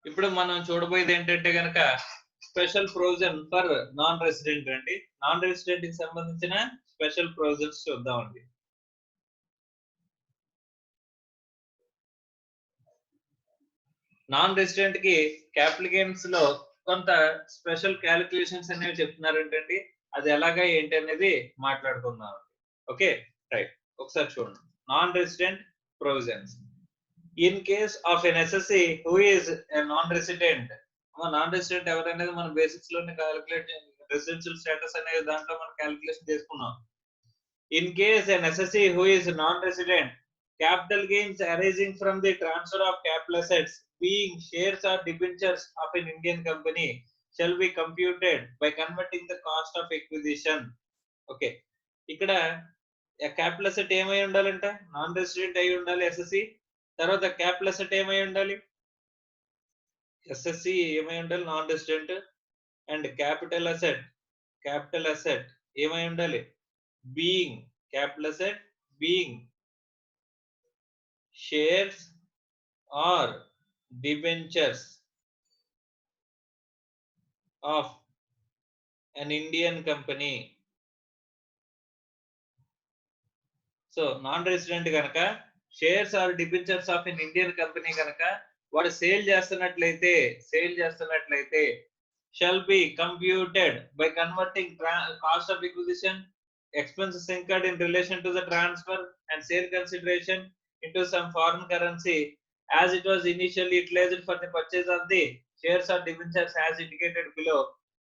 ఇప్పుడు మనం చూడబోయేది ఏంటంటే గనక special provision for non resident అండి. నాన్ రెసిడెంట్ కి సంబంధించిన స్పెషల్ ప్రొవిజన్స్ చూద్దామండి. నాన్ రెసిడెంట్ కి అప్లికెంట్స్ లో కొంత స్పెషల్ క్యాలిక్యులేషన్స్ అనేవి చెప్తున్నారంటండి. అది ఎలాగా ఏంటి అనేది మాట్లాడుకుందాం. Okay, right. ఒకసారి చూడండి. Non resident provisions. In case of an assessee who is a non resident, non resident ఎవరనేది మనం బేసిక్స్ లోనే క్యాలిక్యులేట్, రెసిడెన్షియల్ స్టేటస్ అనే దాంట్లో మనం క్యాలిక్యులేషన్ చేసుకున్నాం. In case an SSC who is non-resident, capital gains arising from the transfer of capital assets, being shares or debentures of an Indian company, shall be computed by converting the cost of acquisition. Okay. ఇక్కడ capital asset ఏమై ఉండాలంట? Non resident అయి ఉండాలి SSC. తర్వాత capital asset ఏమై ఉండాలి? SSC ఏమై ఉండాలి? Non resident. And capital asset ఏమై ఉండాలి? being capital asset being shares or debentures of an Indian company. So non-resident గనక shares or debentures of an Indian company కనుక వాడు సేల్ చేస్తున్నట్లయితే shall be computed by converting cost of acquisition, expenses incurred in relation to the transfer and sale consideration into some foreign currency as it was initially utilized for the purchase of the shares or debentures as indicated below.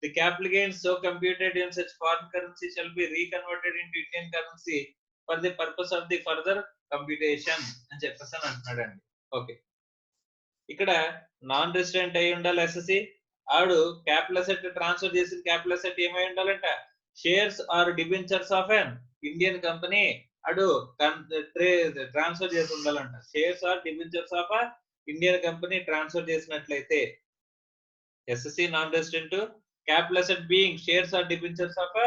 The capital gains so computed in such foreign currency shall be reconverted into Indian currency for the purpose of the further computation అని చెప్పేసి అంటున్నాడండి. Okay, ఇక్కడ non resident అయి ఉండాలి assessee. ఆవిడ capital asset transfer చేసిన capital asset ఏమై ఉండాలంట? Shares or debentures of an Indian company అడు ట్రాన్స్ఫర్ చేసి ఉండాలంట. Shares or debentures of Indian company transfer చేసినట్లయితే assessee non resident, capital asset being shares or debentures of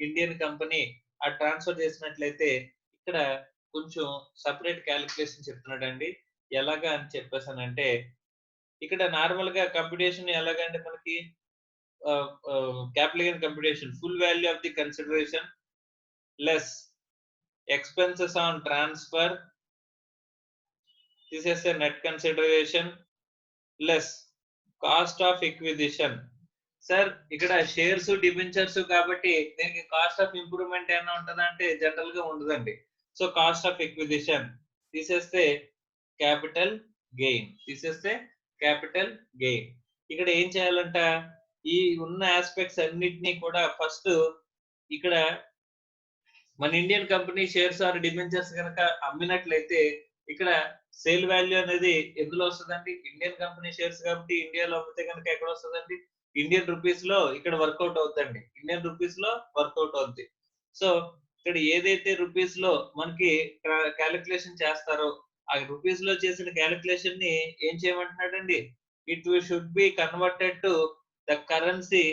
Indian company ఆ transfer చేసినట్లయితే ఇక్కడ కొంచెం సపరేట్ క్యాలిక్యులేషన్ చెప్తున్నాడండి. ఎలాగా అని చెప్పేసానంటే ఇక్కడ నార్మల్ గా కంప్యూటేషన్ ఎలాగంటే మనకి capital gain computation, full value of the consideration less expenses on transfer, this is a net consideration less cost of acquisition. Sir ఇక్కడ షేర్స్ డిబెంచర్స్ కాబట్టి దీనికి కాస్ట్ ఆఫ్ ఇంప్రూవ్మెంట్ ఏమైనా ఉంటుందా అంటే జనరల్ గా ఉండదండి. సో కాస్ట్ ఆఫ్ ఎక్విజిషన్ తీసేస్తే capital gain, ఇక్కడ ఏం చేయాలంట? ఈ ఉన్న ఆస్పెక్ట్స్ అన్నిటినీ కూడా ఫస్ట్ ఇక్కడ మన Indian company shares or debentures కనుక అమ్మినట్లయితే ఇక్కడ సేల్ వాల్యూ అనేది ఎందులో వస్తుందండి? ఇండియన్ కంపెనీ షేర్స్ కాబట్టి ఇండియాలో అమ్మితే కనుక ఎక్కడ వస్తుందండి? ఇండియన్ రూపీస్ లో ఇక్కడ వర్కౌట్ అవుతుందండి. ఇండియన్ రూపీస్ లో వర్కౌట్ అవుతుంది. సో ఇక్కడ ఏదైతే రూపీస్ లో మనకి క్యాలిక్యులేషన్ చేస్తారో ఆ రూపీస్ లో చేసిన క్యాలిక్యులేషన్ ని ఏం చేయమంటున్నాడండి? It should be converted to the currency.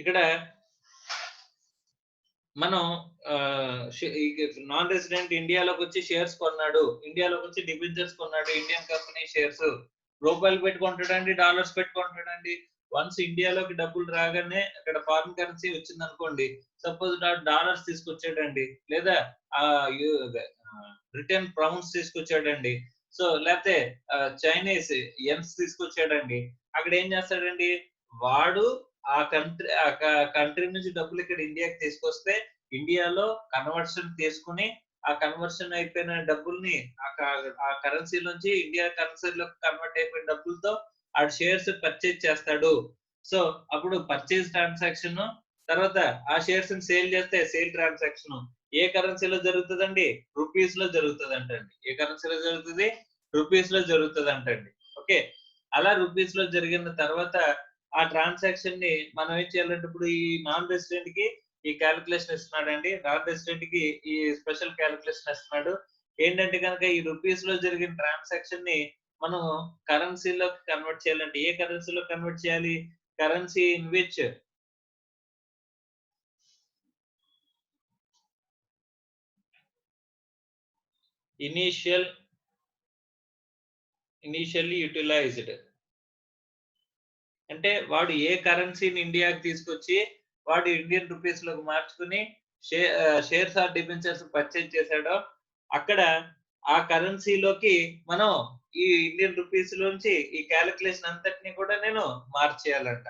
ఇక్కడ మనం నాన్ రెసిడెంట్ ఇండియాలోకి వచ్చి షేర్స్ కొన్నాడు, ఇండియాలోకి వచ్చి డిబెంచర్స్ కొన్నాడు, ఇండియన్ కంపెనీ షేర్స్ రూపాయలు పెట్టుకుంటాడండి, డాలర్స్ పెట్టుకుంటాడండి. వన్స్ ఇండియాలోకి డబ్బులు రాగానే అక్కడ ఫారిన్ కరెన్సీ వచ్చింది అనుకోండి, సపోజ్ డాలర్స్ తీసుకొచ్చాడండి, లేదా బ్రిటన్ పౌండ్స్ తీసుకొచ్చాడండి, సో లేకపోతే చైనీస్ యెన్స్ తీసుకొచ్చాడండి. అక్కడ ఏం చేస్తాడండి? వాడు ఆ కంట్రీ నుంచి డబ్బులు ఇక్కడ ఇండియాకి తీసుకొస్తే ఇండియాలో కన్వర్షన్ తీసుకుని ఆ కన్వర్షన్ అయిపోయిన డబ్బుల్ని ఆ కరెన్సీ నుంచి ఇండియా కరెన్సీలో కన్వర్ట్ అయిపోయిన డబ్బులతో ఆ షేర్స్ పర్చేజ్ చేస్తాడు. సో అప్పుడు పర్చేజ్ ట్రాన్సాక్షన్, తర్వాత ఆ షేర్స్ సేల్ చేస్తే సేల్ ట్రాన్సాక్షన్ ఏ కరెన్సీలో జరుగుతుందండి? రూపీస్ లో జరుగుతుంది అంటండి. ఏ కరెన్సీలో జరుగుతుంది? రూపీస్ లో జరుగుతుంది అంటండి. ఓకే, అలా రూపీస్ లో జరిగిన తర్వాత ఆ ట్రాన్సాక్షన్ ని మనం ఏం చేయాలంటే ఇప్పుడు ఈ నాన్ రెసిడెంట్ కి ఈ క్యాలిక్యులేషన్ ఇస్తున్నాడండి, నాన్ రెసిడెంట్ కి ఈ స్పెషల్ క్యాలిక్యులేషన్ ఇస్తున్నాడు. ఏంటంటే కనుక ఈ రూపీస్ లో జరిగిన ట్రాన్సాక్షన్ ని మనం కరెన్సీలో కన్వర్ట్ చేయాలంటే ఏ కరెన్సీలో కన్వర్ట్ చేయాలి? Currency in which initial initially utilised అంటే వాడు ఏ కరెన్సీని ఇండియాకి తీసుకొచ్చి వాడు ఇండియన్ రూపీస్ లోకి మార్చుకుని షేర్స్ ఆర్ డిబెంచర్స్ పర్చేజ్ చేశాడో అక్కడ ఆ కరెన్సీలోకి మనం ఈ ఇండియన్ రూపీస్ లోంచి ఈ క్యాలిక్యులేషన్ అంతటిని కూడా నేను మార్చేయాలంట.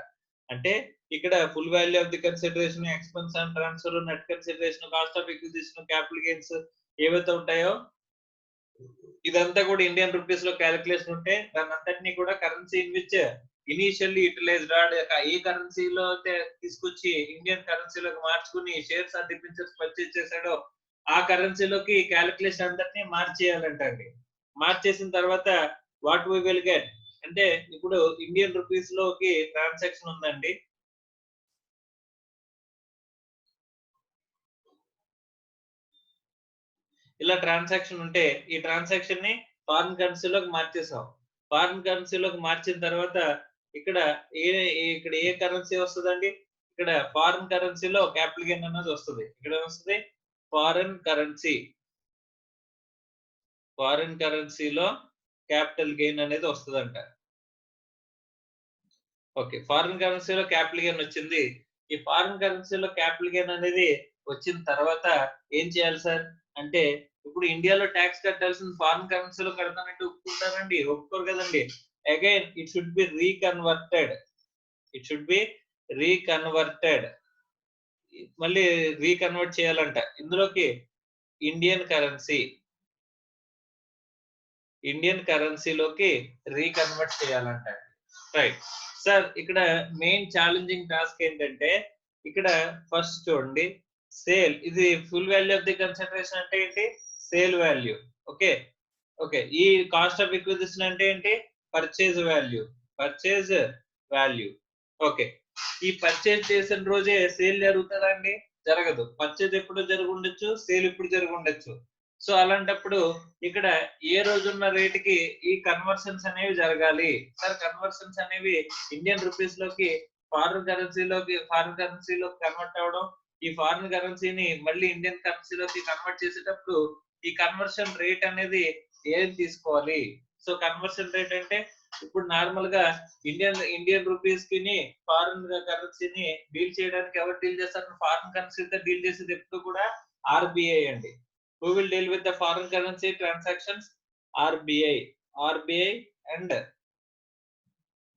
అంటే ఇక్కడ full value of the consideration, expense and transfer, net consideration, cost of acquisition, capital gains ఏవైతే ఉంటాయో ఇదంతా కూడా ఇండియన్ రూపీస్ లో క్యాలిక్యులేషన్ ఉంటే దాని అంతటినీ కూడా currency in which initially utilized ఏ కరెన్సీలో అయితే తీసుకొచ్చి ఇండియన్ కరెన్సీలోకి మార్చుకుని షేర్స్ ఆర్ డిబెంచర్స్ పర్చేజ్ చేశాడో ఆ కరెన్సీలోకి క్యాలిక్యులేషన్ అందరినీ మార్చేయాలంటండి. మార్చేసిన తర్వాత వాట్ వి విల్ గెట్ అంటే ఇప్పుడు ఇండియన్ రూపీస్ లోకి ట్రాన్సాక్షన్ ఉందండి. ఇలా ట్రాన్సాక్షన్ ఉంటే ఈ ట్రాన్సాక్షన్ ని ఫారిన్ కరెన్సీలోకి మార్చేసాం. ఫారిన్ కరెన్సీలోకి మార్చిన తర్వాత ఇక్కడ ఇక్కడ ఏ కరెన్సీ వస్తుందండి? ఇక్కడ ఫారిన్ కరెన్సీలో క్యాపిటల్ గెయిన్ అనేది వస్తుంది. ఇక్కడ వస్తుంది ఫారిన్ కరెన్సీ. ఫారిన్ కరెన్సీలో క్యాపిటల్ గెయిన్ అనేది వస్తుందంట. ఓకే, ఫారిన్ కరెన్సీలో క్యాపిటల్ గెయిన్ వచ్చింది. ఈ ఫారిన్ కరెన్సీలో క్యాపిటల్ గెయిన్ అనేది వచ్చిన తర్వాత ఏం చేయాలి సార్ అంటే ఇప్పుడు ఇండియాలో ట్యాక్స్ కట్టాల్సిన ఫారిన్ కరెన్సీలో కడతానంటే ఒప్పుకుంటారండి? ఒప్పుకోరు కదండి. Again it should be reconverted. It should be reconverted. మళ్ళీ రీకన్వర్ట్ చేయాలంట ఇందులోకి ఇండియన్ కరెన్సీలోకి రీకన్వర్ట్ చేయాలంట. రైట్ సార్, ఇక్కడ మెయిన్ ఛాలెంజింగ్ టాస్క్ ఏంటంటే ఇక్కడ ఫస్ట్ చూడండి సేల్. ఇది full value of the consideration అంటే ఏంటి? Sale value. ఓకే ఓకే, ఈ కాస్ట్ ఆఫ్ ఎక్విజిషన్ అంటే ఏంటి? Purchase value. ఓకే, ఈ పర్చేజ్ చేసిన రోజే సేల్ జరుగుతుందా అండి? జరగదు. పర్చేజ్ ఎప్పుడు జరిగి ఉండొచ్చు, సేల్ ఇప్పుడు జరిగి ఉండొచ్చు. సో అలాంటప్పుడు ఇక్కడ ఏ రోజున్న రేటుకి ఈ కన్వర్షన్స్ అనేవి జరగాలి సార్. కన్వర్షన్స్ అనేవి ఇండియన్ రూపీస్ లోకి ఫారిన్ కరెన్సీలోకి కన్వర్ట్ అవ్వడం, ఈ ఫారిన్ కరెన్సీని మళ్ళీ ఇండియన్ కరెన్సీలోకి కన్వర్ట్ చేసేటప్పుడు ఈ కన్వర్షన్ రేట్ అనేది ఏం తీసుకోవాలి? సో కన్వర్షన్ రేట్ అంటే ఇప్పుడు నార్మల్ గా ఇండియన్ రూపీస్ కి ఫారిన్ కరెన్సీని డీల్ చేయడానికి ఎవరు డీల్ చేస్తారు? ఫారిన్ కరెన్సీతో డీల్ చేసేది ఎప్పుడు కూడా ఆర్బిఐ అండి. Who will deal with the foreign currency transactions? RBI and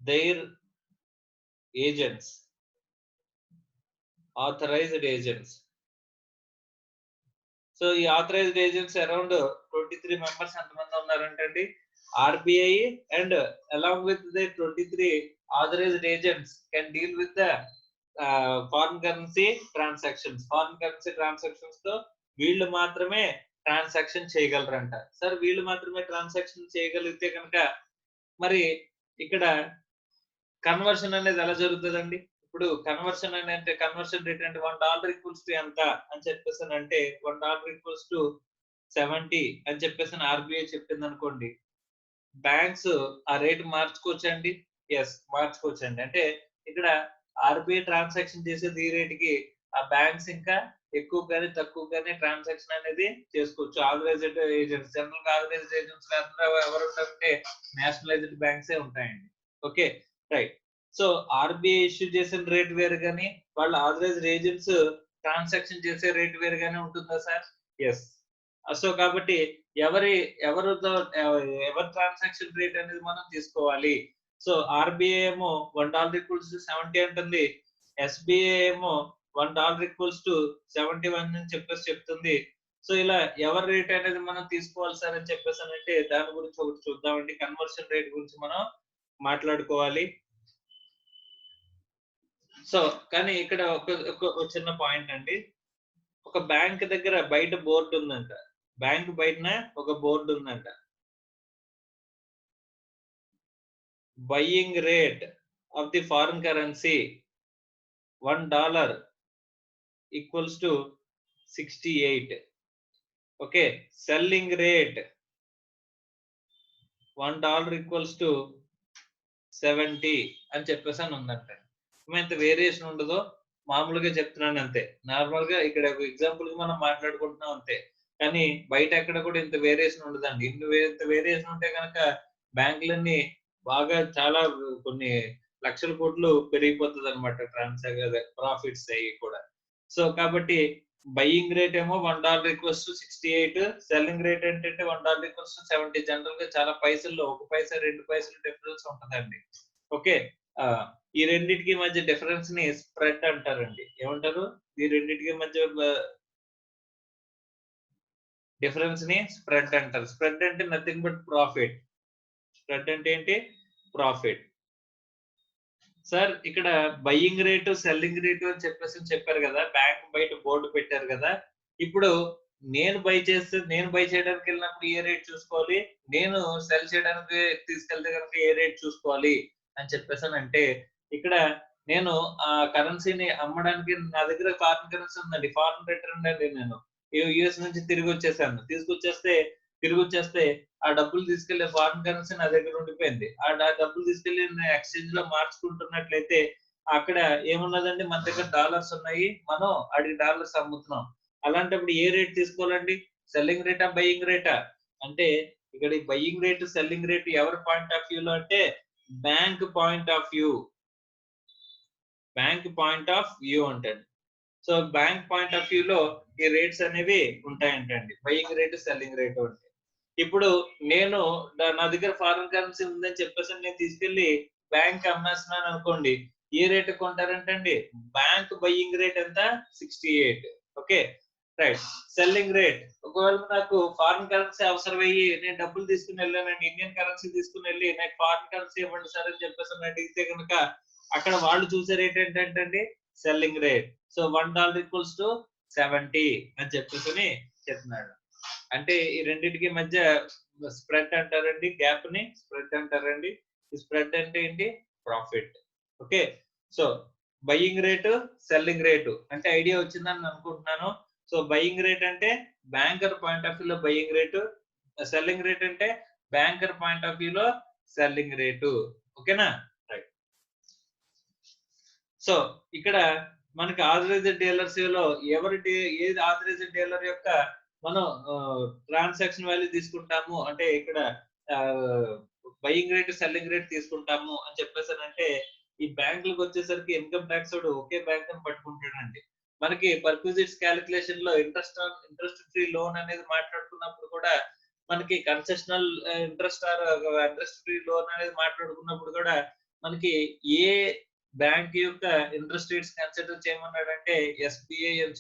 their agents, authorized agents. So ఈ authorized agents around 23 members ఎంతమంది ఉన్నారంటండి? RBI and along with the 23 authorized agents can deal with the foreign currency transactions. Foreign currency transactions తో వీళ్ళు మాత్రమే transaction చేయగలరంట. Sir వీళ్ళు మాత్రమే transaction చేయగలిగితే కనుక మరి ఇక్కడ కన్వర్షన్ అనేది ఎలా జరుగుతుందండి? ఇప్పుడు కన్వర్షన్ అంటే కన్వర్షన్ రేట్ అంటే $1 ఈక్వల్స్ టు ఎంత అని చెప్పేసి అంటే $1 ఈక్వల్స్ టు 70 అని చెప్పేసి ఆర్బిఐ చెప్పింది అనుకోండి, బ్యాంక్స్ ఆ రేట్ మార్చుకోవచ్చండి? ఎస్, మార్చుకోవచ్చండి. అంటే ఇక్కడ ఆర్బిఐ ట్రాన్సాక్షన్ చేసేది ఈ రేటుకి ఆ బ్యాంక్స్ ఇంకా ఎక్కువ కానీ తక్కువ కానీ ట్రాన్సాక్షన్ అనేది చేసుకోవచ్చు. ఆథరైజ్డ్ ఏజెంట్స్, జనరల్ గా ఆథరైజ్డ్ ఏజెంట్స్ ఎవరు ఉంటారంటే నేషనలైజ్డ్ బ్యాంక్స్ ఉంటాయండి. Okay right. So RBI issue చేసిన రేట్ వేరు కానీ వాళ్ళ ఆథరైజ్డ్ ఏజెంట్స్ ట్రాన్సాక్షన్ చేసే రేట్ వేరుగానే ఉంటుందా సార్? ఎస్. సో కాబట్టి ఎవరి ట్రాన్సాక్షన్ రేట్ అనేది మనం తీసుకోవాలి. సో ఆర్బిఐ ఏమో $1 ఈక్వల్స్ టు 70 అంటుంది, ఎస్బిఐ ఏమో $1 ఈక్వల్స్ టు 71 అని చెప్పేసి చెప్తుంది. సో ఇలా ఎవరి రేట్ అనేది మనం తీసుకోవాలి సార్ అని చెప్పేసి అంటే దాని గురించి ఒకటి చూద్దామండి. కన్వర్షన్ రేట్ గురించి మనం మాట్లాడుకోవాలి. సో కానీ ఇక్కడ ఒక చిన్న పాయింట్ అండి. ఒక బ్యాంక్ దగ్గర బయట బోర్డు ఉందంట. బ్యాంక్ బయటన ఒక బోర్డు ఉందంట. Buying rate of the foreign currency $1 equals to 68. Okay, selling rate $1 equals to 70 అని చెప్పేసి అని ఉందంట. ఇంత వేరియేషన్ ఉండదో మామూలుగా చెప్తున్నాను అంతే. నార్మల్ గా ఇక్కడ ఎగ్జాంపుల్ కి మనం మాట్లాడుకుంటున్నాం అంతే. కానీ బయట ఎక్కడ కూడా ఇంత వేరియేషన్ ఉండదండి. ఇంత వేరియేషన్ ఉంటే కనుక బ్యాంకులన్నీ బాగా చాలా కొన్ని లక్షల కోట్లు పెరిగిపోతుంది అనమాట ట్రాన్సాక్షన్ ప్రాఫిట్స్ అయ్యి కూడా. సో కాబట్టి బయింగ్ రేట్ ఏమో $1 ఈక్వల్స్ టు 68, సెల్లింగ్ రేట్ ఏంటంటే $1 ఈక్వల్స్ టు 70. జనరల్ గా చాలా పైసల్లో 1 పైసా 2 పైసలు డిఫరెన్స్ ఉంటదండి. ఓకే. ఈ రెండిటికి మధ్య డిఫరెన్స్ ని స్ప్రెడ్ అంటారండి. ఏమంటారు? ఈ రెండిటికి మధ్య డిఫరెన్స్ ని స్ప్రెడ్ అంటారు. స్ప్రెడ్ అంటే నథింగ్ బట్ ప్రాఫిట్. స్ప్రెడ్ అంటే ఏంటి? ప్రాఫిట్. సార్ ఇక్కడ బయింగ్ రేటు, సెల్లింగ్ రేటు అని చెప్పారు కదా! బ్యాంక్ బయట బోర్డ్ పెట్టారు కదా! ఇప్పుడు నేను బై చేయడానికి వెళ్ళినప్పుడు ఏ రేట్ చూసుకోవాలి? నేను సెల్ చేయడానికి తీసుకెళ్తే గనుక ఏ రేట్ చూసుకోవాలి? అని చెప్పేసనంటే ఇక్కడ నేను ఆ కరెన్సీని అమ్మడానికి నా దగ్గర ఫారిన్ కరెన్సీ ఉందండి. ఫారిన్ రిటర్న్ అండి నేను. యూఎస్ నుంచి తిరిగొచ్చేస్తే ఆ డబ్బులు తీసుకెళ్ళి ఫారిన్ కరెన్సీ నా దగ్గర ఉండిపోయింది. ఆ డబ్బులు తీసుకెళ్ళి నేను ఎక్స్‌చేంజ్‌లో మార్చుకుంటున్నట్లయితే అక్కడ ఏమున్నదండి? మన దగ్గర డాలర్స్ ఉన్నాయి. మనం ఆడికి డాలర్స్ అమ్ముతున్నాం. అలాంటప్పుడు ఏ రేట్ తీసుకోవాలండి? సెల్లింగ్ రేటా? బయింగ్ రేటా? అంటే ఇక్కడ ఈ బయింగ్ రేట్, సెల్లింగ్ రేట్ ఎవరి పాయింట్ ఆఫ్ వ్యూలో అంటే bank point of view. Bank point of view అంటండి. సో బ్యాంక్ పాయింట్ ఆఫ్ వ్యూలో ఈ రేట్స్ అనేవి ఉంటాయంటండి. బయింగ్ రేటు, సెల్లింగ్ రేటు ఉంటాయి. ఇప్పుడు నేను నా దగ్గర ఫారిన్ కరెన్సీ ఉందని చెప్పేసి నేను తీసుకెళ్ళి బ్యాంక్ అమ్మేస్తున్నాను అనుకోండి. ఏ రేట్ కొంటారంటండి? బ్యాంక్ బయింగ్ రేట్ ఎంత? 68. ఓకే. రైట్. సెల్లింగ్ రేట్ ఒకవేళ నాకు ఫారిన్ కరెన్సీ అవసరమయ్యి నేను డబ్బులు తీసుకొని వెళ్ళానండి. ఇండియన్ కరెన్సీ తీసుకొని వెళ్ళి నాకు ఫారిన్ కరెన్సీ ఇవ్వండి సార్ అని చెప్పేసి అడిగితే గనుక అక్కడ వాళ్ళు చూసే రేట్ ఏంటంటే selling rate. So $1 equals to 70 అని చెప్పేసి చెప్తున్నాడు. అంటే ఈ రెండిటికి మధ్య స్ప్రెడ్ అంటారండి. గ్యాప్ ని స్ప్రెడ్ అంటారండి. ఈ స్ప్రెడ్ అంటే ఏంటి? Profit. Okay. So buying rate, selling rate అంటే ఐడియా వచ్చిందని అనుకుంటున్నాను. సో బయింగ్ రేట్ అంటే బ్యాంకర్ పాయింట్ ఆఫ్ వ్యూలో బయింగ్ రేటు, సెల్లింగ్ రేట్ అంటే బ్యాంకర్ పాయింట్ ఆఫ్ వ్యూలో సెల్లింగ్ రేటు. ఓకేనా? రైట్. సో ఇక్కడ మనకి ఆథరైజ్డ్ డీలర్స్‌లో ఏది ఆథరైజ్డ్ డీలర్ యొక్క మనం ట్రాన్సాక్షన్ వాల్యూ తీసుకుంటాము అంటే ఇక్కడ బయింగ్ రేట్, సెల్లింగ్ రేట్ తీసుకుంటాము అని చెప్పేసానంటే ఈ బ్యాంకులకు వచ్చేసరికి ఇన్కమ్ టాక్స్ వాడు ఒకే బ్యాంకుని పట్టుకుంటాడండి. మనకి పర్క్విజిట్స్ క్యాలిక్యులేషన్ లో ఇంట్రెస్ట్ ఫ్రీ లోన్ అనేది మాట్లాడుకున్నప్పుడు కూడా మనకి కన్సెషనల్ ఇంట్రెస్ట్ ఫ్రీ లోన్ అనేది మాట్లాడుకున్నప్పుడు కూడా మనకి ఏ బ్యాంక్ యొక్క ఇంట్రెస్ట్ రేట్స్ కన్సిడర్ చేయమన్నాడంటే ఎస్బీఐ అని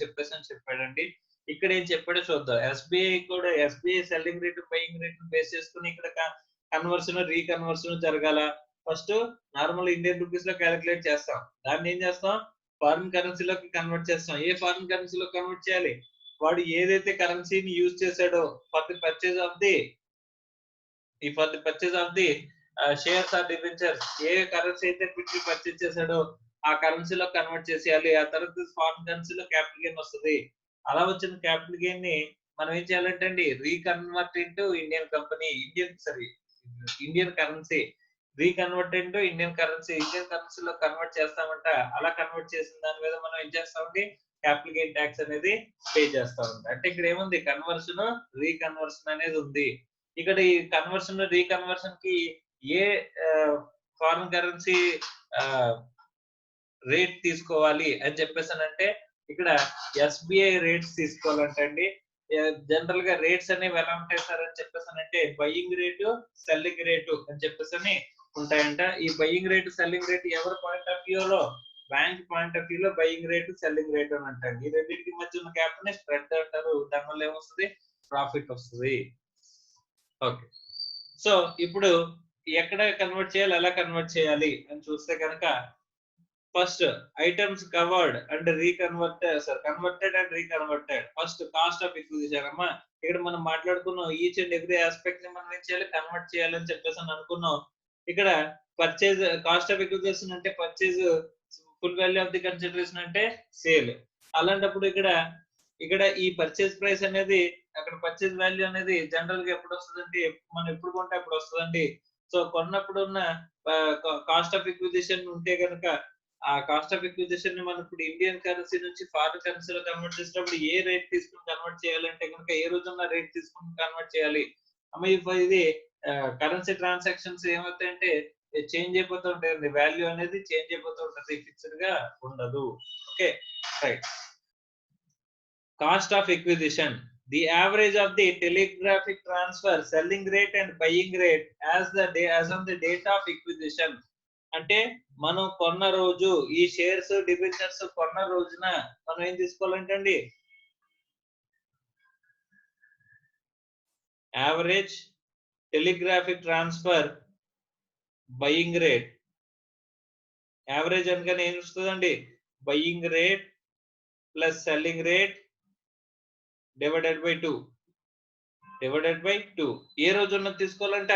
చెప్పాడండి. ఇక్కడ ఏం చెప్పాడో చూద్దాం. SBI selling rate, buying rate base చేసుకుని ఇక్కడ కన్వర్షన్, రీకన్వర్షన్ జరగాల. ఫస్ట్ నార్మల్ ఇండియన్ రూపీస్ లో క్యాలిక్యులేట్ చేస్తాం. దాన్ని ఏం చేస్తాం? ఫారిన్ కరెన్సీలోకి కన్వర్ట్ చేస్తాం. ఏ ఫారిన్ కరెన్సీలో కన్వర్ట్ చేయాలి? వాడు ఏదైతే కరెన్సీని యూజ్ చేశాడో for the purchase of the shares or debentures, ఏ కరెన్సీ అయితే పెట్టి పర్చేజ్ చేశాడో ఆ కరెన్సీలో కన్వర్ట్ చేసేయాలి. ఆ తర్వాత ఫారిన్ కరెన్సీలో క్యాపిటల్ గెయిన్ వస్తుంది. అలా వచ్చిన క్యాపిటల్ గెయిన్ ని మనం ఏం చేయాలంటే అండి రీకన్వర్ట్ into Indian currency రీకన్వర్ట్ into Indian కరెన్సీలో కన్వర్ట్ చేస్తామంట. అలా కన్వర్ట్ చేసిన దాని మీద మనం ఏం చేస్తామండి క్యాపిటల్ గెయిన్ ట్యాక్స్ అనేది పే చేస్తామంట. అంటే ఇక్కడ ఏముంది? కన్వర్షన్, రీకన్వర్షన్ అనేది ఉంది. ఇక్కడ ఈ కన్వర్షన్, రీకన్వర్షన్ కి ఏ ఫారిన్ కరెన్సీ రేట్ తీసుకోవాలి అని చెప్పేసానంటే ఇక్కడ ఎస్బీఐ రేట్స్ తీసుకోవాలంటే అండి. జనరల్ గా రేట్స్ అనేవి ఎలా ఉంటాయి సార్ అని చెప్పేసానంటే బయింగ్ రేటు, సెల్లింగ్ రేటు అని చెప్పేసి ఉంటాయంట. ఈ బయింగ్ రేటు, సెల్లింగ్ రేటు ఎవరి పాయింట్ ఆఫ్ వ్యూలో? బ్యాంక్ పాయింట్ ఆఫ్ వ్యూలో బయింగ్ రేటు, సెల్లింగ్ రేటు అని అంటారు. ఈ రెండింటికి మధ్య ఉన్న గ్యాప్ ని స్ప్రెడ్ అంటారు. దానివల్ల ఏమొస్తుంది? ప్రాఫిట్ వస్తుంది. ఓకే. సో ఇప్పుడు ఎక్కడ కన్వర్ట్ చేయాలి, ఎలా కన్వర్ట్ చేయాలి అని చూస్తే కనుక first items covered and converted and reconverted. First cost of acquisition అమ్మా. ఇక్కడ మనం మాట్లాడుకున్నాం ఈచ్ అండ్ ఎవ్రీ ఆస్పెక్ట్ ని మనం ఏం చేయాలి? కన్వర్ట్ చేయాలని చెప్పేసి అనుకున్నాం. ఇక్కడ పర్చేజ్ కాస్ట్ ఆఫ్ ఎక్విజిషన్ అంటే purchase, full value of the consideration అంటే సేల్. అలాంటప్పుడు ఇక్కడ ఈ పర్చేజ్ ప్రైస్ అనేది అక్కడ పర్చేజ్ వాల్యూ అనేది జనరల్ గా ఎప్పుడు వస్తుందండి? మనం ఎప్పుడు కొంటే అప్పుడు వస్తుందండి. సో కొన్నప్పుడు ఉన్న కాస్ట్ ఆఫ్ ఎక్విజిషన్ ఉంటే కనుక ఆ కాస్ట్ ఆఫ్ ఎక్విజిషన్ ని మనం ఇప్పుడు ఇండియన్ కరెన్సీ నుంచి ఫారిన్ కరెన్సీలో కన్వర్ట్ చేసినప్పుడు ఏ రేట్ తీసుకుని కన్వర్ట్ చేయాలంటే కనుక ఏ రోజున్న రేట్ తీసుకుని కన్వర్ట్ చేయాలి. అమ్మ ఇది కరెన్సీ ట్రాన్సాక్షన్స్ ఏమవుతాయంటే చేంజ్ అయిపోతూ ఉంటాయండి, వాల్యూ అనేది చేంజ్ అయిపోతూ ఉంటుంది, ఫిక్స్డ్ గా ఉండదు. Okay, right. Cost of acquisition, the average of the telegraphic transfer selling rate and buying rate as on the date of acquisition. అంటే మనం కొన్న రోజు ఈ షేర్స్ డిబెంచర్స్ కొన్న రోజున మనం ఏం తీసుకోవాలంటండి, average telegraphic transfer buying rate. Average అనగానే ఏం వస్తుందండి, buying rate plus selling rate divided by 2. ఏ రోజున్న తీసుకోవాలంట,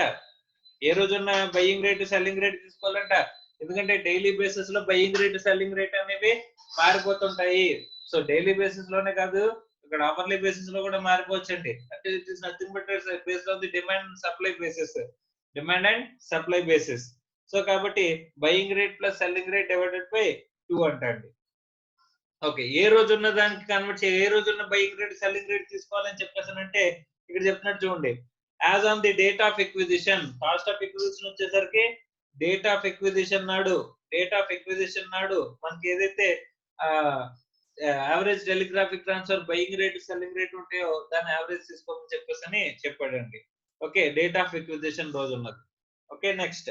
ఏ రోజున్న బయింగ్ రేట్ సెల్లింగ్ రేట్ తీసుకోవాలంట, ఎందుకంటే డైలీ బేసిస్ లో బయింగ్ రేట్ సెల్లింగ్ రేట్ అనేవి మారిపోతుంటాయి. సో డైలీ బేసిస్ లోనే కాదు, ఇక్కడ అవర్లీ బేసిస్ లో కూడా మారిపోవచ్చండి. అంటే it is nothing but based on the demand and supply basis, demand and supply basis. So కాబట్టి buying rate plus selling rate divided by 2 అంటండి. ఓకే, ఏ రోజున్న దానికి కన్వర్ట్ ఏ రోజున్న బయింగ్ రేట్ సెల్లింగ్ రేట్ తీసుకోవాలని చెప్పేసానంటే ఇక్కడ చెప్పినట్టు చూడండి, as on the date of acquisition. Cost of acquisition వచ్చేసరికి డేట్ ఆఫ్ ఎక్విజిషన్ నాడు మనకి ఏదైతే average telegraphic transfer buying rate selling rate ఉంటాయో దాన్ని యావరేజ్ తీసుకోమని చెప్పేసి అని చెప్పాడండి. ఓకే, డేట్ ఆఫ్ ఎక్విజిషన్ రోజు ఉన్నది. Okay, next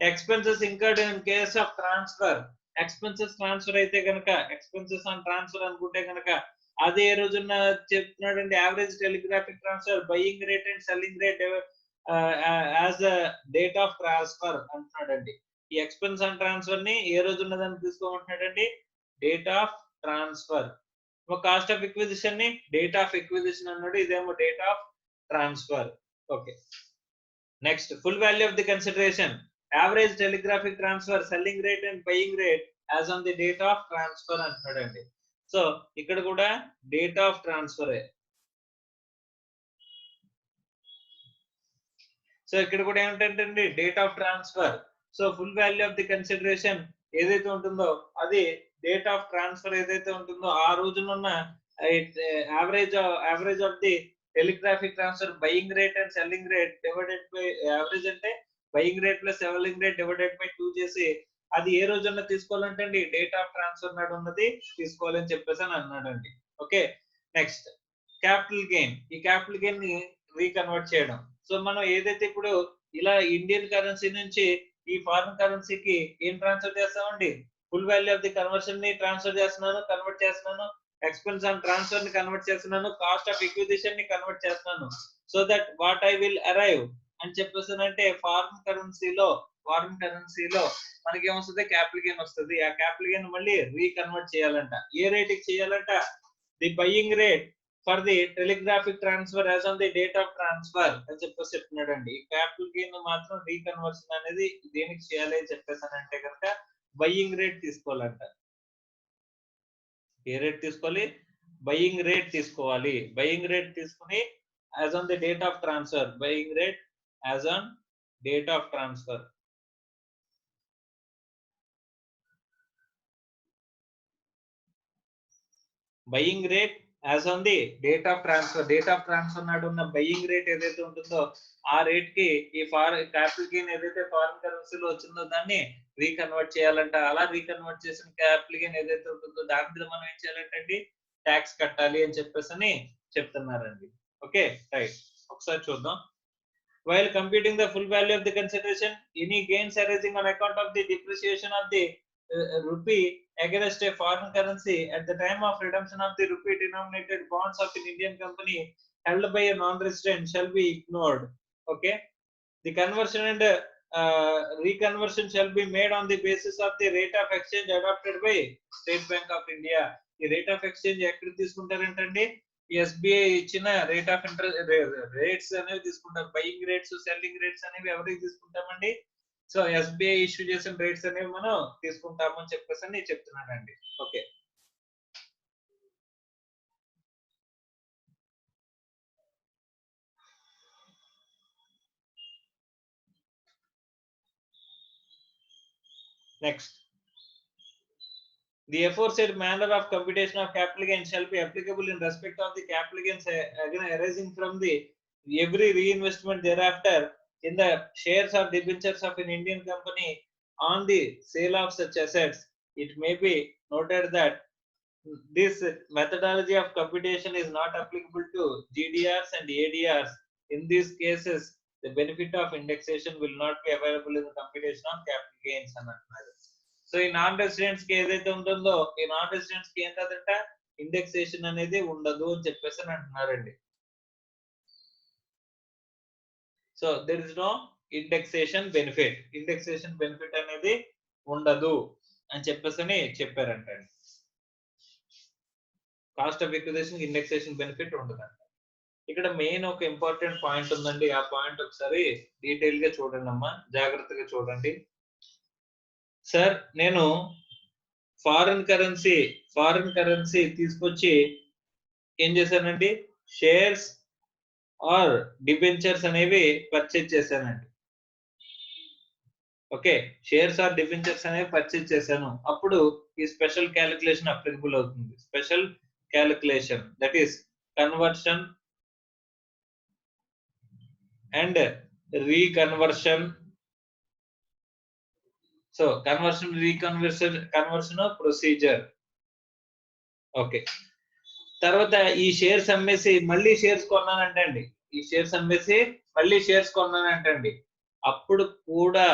expenses incurred in case of transfer. Expenses transfer అయితే కనుక, ఎక్స్పెన్సెస్ ఆన్ ట్రాన్స్ఫర్ అనుకుంటే కనుక అదే రోజున చెప్తున్నాడండి, average telegraphic transfer buying rate and selling rate as the date of transfer అంటున్నాడండి. ఈ ఎక్స్పెన్స్ ఆన్ ట్రాన్స్ఫర్ ని ఏ రోజు ఉన్నదాన్ని తీసుకోమంటున్నాడండి, date of transfer. Cost of acquisition ని డేట్ ఆఫ్ ఎక్విజిషన్ అన్నాడు, ఇదేమో date of transfer. Okay, next full value of the consideration, average telegraphic transfer selling rate and buying rate as on the date of transfer అంటున్నాడండి. So ఇక్కడ కూడా date of transfer. So ఇక్కడ కూడా ఏమిటంటే date of transfer. So full value of the consideration ఏదైతే ఉంటుందో అది date of transfer ఏదైతే ఉంటుందో ఆ రోజునున్న average of the telegraphic transfer buying rate and selling rate divided by, average అంటే buying rate plus selling rate divided by 2 చేసి అది ఏ రోజున తీసుకోవాలంటే అండి, డేట్ ఆఫ్ ట్రాన్స్ఫర్ నాడు ఉన్నది తీసుకోవాలని చెప్పేసి అని అన్నాడండి. Okay, next capital gain. ఈ క్యాపిటల్ గెయిన్ ని రీకన్వర్ట్ చేయడం. సో మనం ఏదైతే ఇప్పుడు ఇలా ఇండియన్ కరెన్సీ నుంచి ఈ ఫారిన్ కరెన్సీకి ఏం ట్రాన్స్ఫర్ చేస్తామండి, full value of the conversion ని ట్రాన్స్ఫర్ చేస్తున్నాను, కన్వర్ట్ చేస్తున్నాను, ఎక్స్పెన్స్ ఆన్ ట్రాన్స్ఫర్ ని కన్వర్ట్ చేస్తున్నాను, కాస్ట్ ఆఫ్ ఎక్విజిషన్ ని కన్వర్ట్ చేస్తున్నాను. So that what I will arrive అని చెప్పేసానంటే ఫారిన్ కరెన్సీలో మనకి ఏమొస్తుంది, క్యాపిటల్ గెయిన్ వస్తుంది. ఆ క్యాపిటల్ గెయిన్ మళ్ళీ రీకన్వర్ట్ చేయాలంట. ఏ రేట్ కి చేయాలంట, the buying rate for the telegraphic transfer as on the date of transfer అని చెప్పేసి చెప్తున్నాడండి. ఈ క్యాపిటల్ గెయిన్ మాత్రం రీకన్వర్షన్ అనేది దేనికి చేయాలి అని చెప్పేసానంటే కనుక బయింగ్ రేట్ తీసుకోవాలంట. ఏ రేట్ తీసుకోవాలి, బయింగ్ రేట్ తీసుకోవాలి. బయింగ్ రేట్ తీసుకుని as on the date of transfer, buying rate as on date of transfer. Buying rate as on the date of transfer. Date of transfer నాడు ఉన్న buying rate ఏదైతే ఉంటుందో ఆ rate కి ఈ capital gain ఏదైతే foreign కరెన్సీలో వచ్చిందో దాన్ని రీకన్వర్ట్ చేయాలంట. అలా రీకన్వర్ట్ చేసిన క్యాపిటల్ గెయిన్ ఏదైతే ఉంటుందో దాని మీద మనం ఏం చేయాలంటే ట్యాక్స్ కట్టాలి అని చెప్పేసి అని చెప్తున్నారండి. Okay, right. ఒకసారి చూద్దాం. While computing the full value of the consideration, any gains arising on account of the depreciation of the rupee against a foreign currency at the time of redemption of the rupee denominated bonds of an Indian company held by a non-resident shall be ignored. Okay, the conversion and reconversion shall be made on the basis of the rate of exchange adopted by State Bank of India. The rate of exchange ఎక్కడ తీసుకుంటారంటండి, SBI ఇచ్చిన rate of interest rates అనేవి తీసుకుంటారు. Buying rates selling rates అనేవి ఎవరికి తీసుకుంటామండి, so SBI issue చేసిన rates అనేవి మనం తీసుకుంటాము అని చెప్పేసి అని చెప్తున్నానండి. Okay, next the aforesaid manner of computation of capital gain shall be applicable in respect of the capital gains again arising from the every reinvestment thereafter in the shares or debentures of an Indian company on the sale of such assets, it may be noted that this methodology of computation is not applicable to GDRs and ADRs. In these cases, the benefit of indexation will not be available in the computation of capital gains అని అంటున్నారు. So ఈ non residents కి ఏదైతే ఉంటుందో ఈ non residents కి ఏంటంట indexation అనేది ఉండదు అని చెప్పేసి అంటున్నారండి. So there is no indexation benefit అనేది ఉండదు అని చెప్పేసి చెప్పారంటండి. Cost of acquisition indexation benefit ఉండదంట. ఇక్కడ మెయిన్ ఒక ఇంపార్టెంట్ పాయింట్ ఉందండి. ఆ పాయింట్ ఒకసారి డీటెయిల్ గా చూడండి అమ్మా, జాగ్రత్తగా చూడండి. సార్ నేను ఫారిన్ కరెన్సీ తీసుకొచ్చి ఏం చేశానండి, షేర్స్ ఆర్ డిబెంచర్స్ అనేవి పర్చేజ్ చేశానండి. ఓకే, షేర్స్ ఆర్ డిబెంచర్స్ అనేవి పర్చేజ్ చేశాను. అప్పుడు ఈ స్పెషల్ క్యాలిక్యులేషన్ అప్లికబుల్ అవుతుంది. Special calculation, that is conversion and reconversion. So conversion procedure. Okay, తర్వాత ఈ షేర్స్ అమ్మేసి మళ్ళీ షేర్స్ కొన్నానంటండి. అప్పుడు కూడా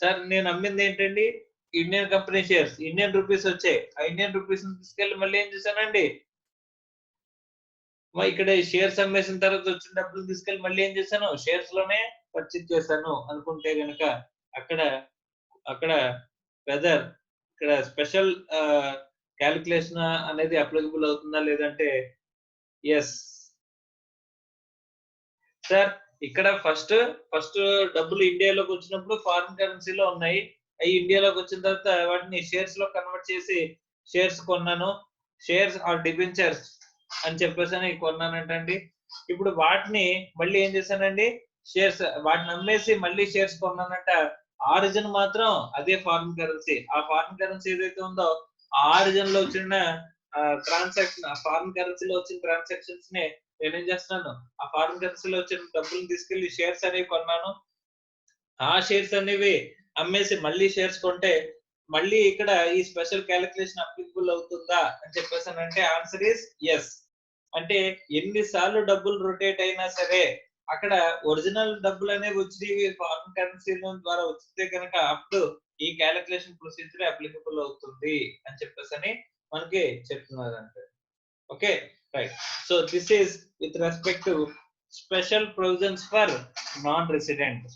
సార్ నేను అమ్మింది ఏంటండి, Indian company shares, Indian rupees వచ్చాయి. ఆ ఇండియన్ రూపీస్ తీసుకెళ్ళి మళ్ళీ ఏం చేశానండి, ఇక్కడ షేర్స్ అమ్మేసిన తర్వాత వచ్చిన డబ్బులు తీసుకెళ్ళి మళ్ళీ ఏం చేశాను, షేర్స్ లోనే పర్చేజ్ చేశాను అనుకుంటే గనక అక్కడ వెదర్ ఇక్కడ స్పెషల్ క్యాలిక్యులేషన్ అనేది అప్లికబుల్ అవుతుందా లేదంటే ఎస్ సార్. ఇక్కడ ఫస్ట్ డబ్బులు ఇండియాలోకి వచ్చినప్పుడు ఫారిన్ కరెన్సీలో ఉన్నాయి. అవి ఇండియాలోకి వచ్చిన తర్వాత వాటిని షేర్స్ లో కన్వర్ట్ చేసి షేర్స్ కొన్నాను. షేర్స్ ఆర్ డిబెంచర్స్ అని చెప్పేసి కొన్నానంటండి. ఇప్పుడు వాటిని మళ్ళీ ఏం చేశానండి, షేర్స్ వాటిని అమ్మేసి మళ్ళీ షేర్స్ కొన్నానంట. ఆరిజిన్ మాత్రం అదే ఫారిన్ కరెన్సీ. ఆ ఫారిన్ కరెన్సీ ఏదైతే ఉందో ఆ ఆరిజిన్ లో వచ్చిన ట్రాన్సాక్షన్, ఆ ఫారిన్ కరెన్సీలో వచ్చిన ట్రాన్సాక్షన్స్ ని నేనేం చేస్తున్నాను, ఆ ఫారిన్ కరెన్సీలో వచ్చిన డబ్బులను తీసుకెళ్లి షేర్స్ అనేవి కొన్నాను. ఆ షేర్స్ అనేవి అమ్మేసి మళ్ళీ షేర్స్ కొంటే మళ్ళీ ఇక్కడ ఈ స్పెషల్ క్యాలిక్యులేషన్ అప్లికబుల్ అవుతుందా అని చెప్పేసి అంటే ఆన్సర్ ఇస్ ఎస్. అంటే ఎన్నిసార్లు డబ్బులు రొటేట్ అయినా సరే అక్కడ ఒరిజినల్ డబ్బులు అనేవి వచ్చి ఫారిన్ కరెన్సీ ద్వారా వచ్చితే కనుక అప్పుడు ఈ క్యాలిక్యులేషన్ ప్రొసీజర్ అప్లికబుల్ అవుతుంది అని చెప్పేసి మనకి చెప్తున్నారు అంటే. Okay right. So this is with respect to special provisions for non resident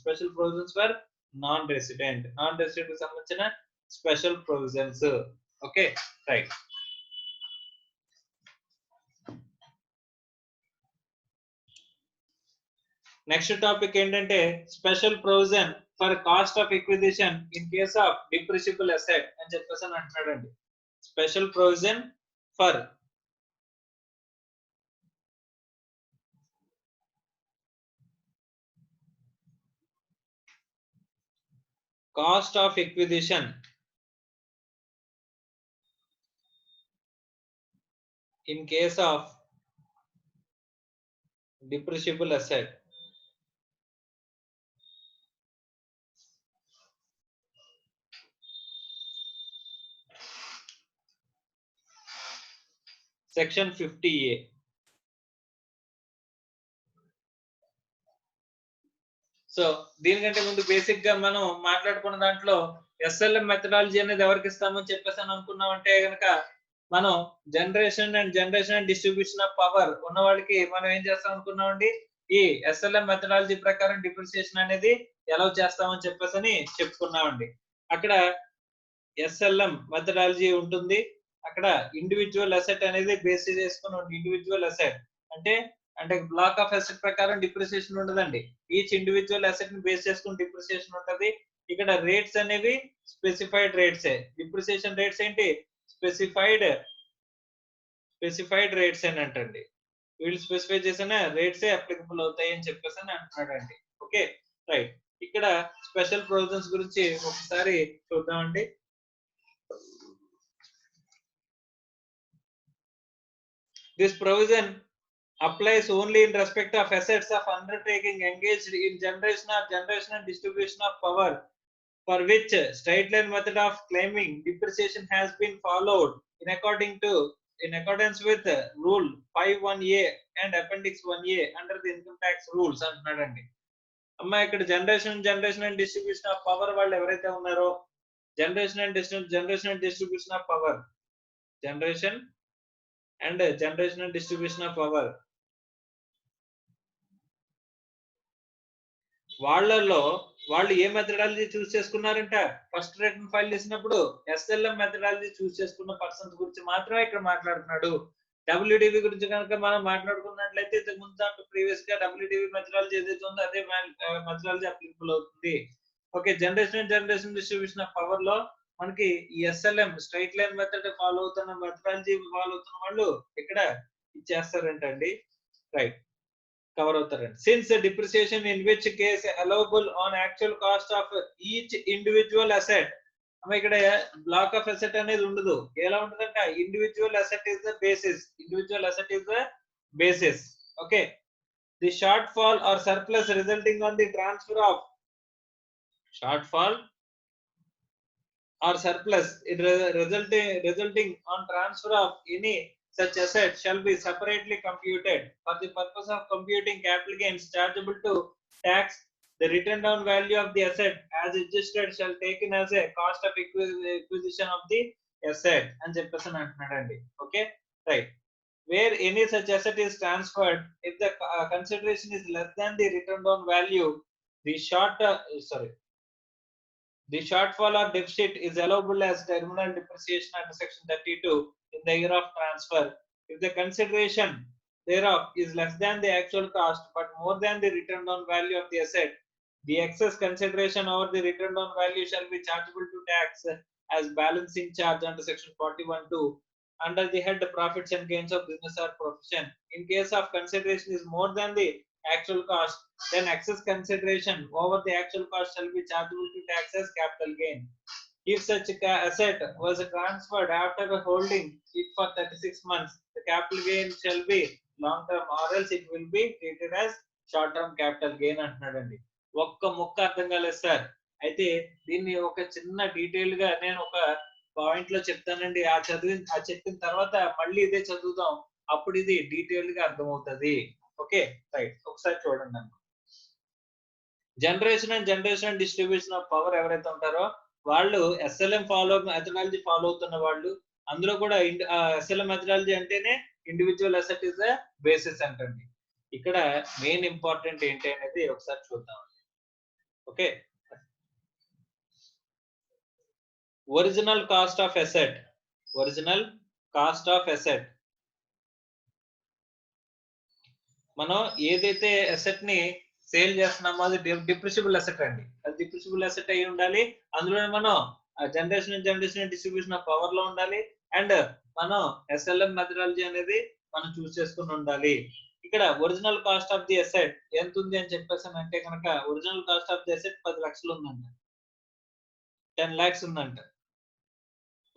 కి సంబంధించిన special provisions. Okay right. Next topic ఏంటంటే special provision for cost of acquisition in case of depreciable asset అని చెప్పేసి అంటున్నాడండి. Special provision for cost of acquisition in case of depreciable asset. Section 50A. So దీనికంటే ముందు basic గా మనం మాట్లాడుకున్న దాంట్లో ఎస్ఎల్ఎం మెథడాలజీ అనేది ఎవరికి ఇస్తామని చెప్పేసి అనుకున్నాం అంటే గనక మనం generation and distribution of power ఉన్న వాళ్ళకి మనం ఏం చేస్తాం అనుకున్నామండి, ఈ ఎస్ఎల్ఎం మెథడాలజీ ప్రకారం డిప్రిసియేషన్ అనేది ఎలా చేస్తామని చెప్పేసి చెప్పుకున్నామండి. అక్కడ ఎస్ఎల్ఎం మెథడాలజీ ఉంటుంది. అక్కడ ఇండివిజువల్ అసెట్ అనేది బేస్ చేసుకుని ఇండివిజువల్ అసెట్ అంటే బ్లాక్ ఆఫ్ అసెట్ ప్రకారం డిప్రిసియేషన్ ఉండదండి. ఈచ్ ఇండివిజువల్ అసెట్ ని బేస్ చేసుకుని డిప్రిసియేషన్ ఉంటది. ఇక్కడ రేట్స్ అనేవి స్పెసిఫైడ్ రేట్స్. డిప్రిసియేషన్ రేట్స్ ఏంటి, స్పెసిఫైడ్ రేట్స్ అని అంటండి. వీళ్ళు స్పెసిఫై చేసిన రేట్సే అప్లికబుల్ అవుతాయి అని చెప్పేసి అంటున్నాడండి. Okay right. ఇక్కడ స్పెషల్ ప్రొవిజన్స్ గురించి ఒకసారి చూద్దామండి. This provision applies only in respect of assets of undertaking engaged in generation and distribution of power, for which straight line method of claiming depreciation has been followed in accordance with rule 51A and appendix 1A under the income tax rules అంటున్నాడండి. అమ్మా ఇక్కడ generation and distribution of power వాళ్ళు ఎవరైతే ఉన్నారో generation and distribution of power generation and distribution of power వాళ్ళల్లో వాళ్ళు ఏ methodology చూస్ చేసుకున్నారంట first return file చేసినప్పుడు SLM methodology చూస్ చేసుకున్న పర్సన్స్ గురించి మాత్రమే ఇక్కడ మాట్లాడుతున్నాడు. డబ్ల్యూడివి గురించి కనుక మనం మాట్లాడుకున్నట్లయితే ఇంతకు ముందు దాంట్లో ప్రీవియస్ గా డబ్ల్యూడివి మెథడాలజీ ఏదైతే ఉందో అదే మెథడాలజీ అప్లికబుల్ అవుతుంది. Okay, generation distribution of power లో మనకి ఈ SLM straight line method follow అవుతున్న మెథడాలజీ ఫాలో అవుతున్న వాళ్ళు ఇక్కడ ఇచ్చేస్తారంటండి. రైట్, కవర్ అవుతారండి. Since depreciation in which case allowable on actual cost of each individual asset. ఇక్కడ బ్లాక్ ఆఫ్ అసెట్ అనేది ఉండదు. ఎలా ఉంటుందంటే individual asset is the basis. Okay, the shortfall or surplus resulting on the transfer of resulting on transfer of any such asset shall be separately computed. For the purpose of computing capital gains chargeable to tax, the written down value of the asset as adjusted shall taken as a cost of acquisition of the asset అని చెప్పేసి అంటున్నాడండి. Okay, right. Where any such asset is transferred, if the consideration is less than the written down value, the shortfall or deficit is allowable as terminal depreciation under section 32 in the year of transfer. If the consideration thereof is less than the actual cost but more than the written down value of the asset, the excess consideration over the written down value shall be chargeable to tax as balancing charge under section 41(2) under the head profits and gains of business or profession. In case of consideration is more than the actual cost, then excess consideration over the actual cost shall be chargeable to tax as capital gain. If such asset was transferred after holding it for 36 months, the capital gain shall be long term or else it will be treated as short term capital gain అంటున్నాడండి. ఒక్క ముక్క అర్థం కాలేదు sir. అయితే దీన్ని ఒక చిన్న detail గా నేను ఒక పాయింట్ లో చెప్తానండి. చెప్పిన తర్వాత మళ్ళీ ఇదే చదువుదాం, అప్పుడు ఇది డీటెయిల్ గా అర్థమవుతుంది. Okay, right. ఒకసారి చూడండి అన్న. Generation and distribution of power ఎవరైతే ఉంటారో వాళ్ళు ఎస్ఎల్ఎం మెథడాలజీ ఫాలో అవుతున్న వాళ్ళు. అందులో కూడా ఎస్ఎల్ఎం మెథడాలజీ అంటేనే individual asset is the basis అంటండి. ఇక్కడ మెయిన్ ఇంపార్టెంట్ ఏంటి అనేది ఒకసారి చూద్దాం. Okay, original cost of asset. మనం ఏదైతే అసెట్ ని సేల్ చేస్తున్నామో అది డిప్రిసిబుల్ అసెట్ అండి. అది డిప్రిసిబుల్ అసెట్ అయి ఉండాలి. అందులో మనం జనరేషన్ డిస్ట్రిబ్యూషన్ ఆఫ్ పవర్ లో ఉండాలి. అండ్ మనం ఎస్ఎల్ఎం మెథడాలజీ అనేది మనం చూస్ చేసుకుని ఉండాలి. ఇక్కడ original cost of the asset ఎంత ఉంది అని చెప్పేసి అంటే కనుక original cost of the asset 10 లక్షలు ఉందంట, 10 lakhs ఉందంట.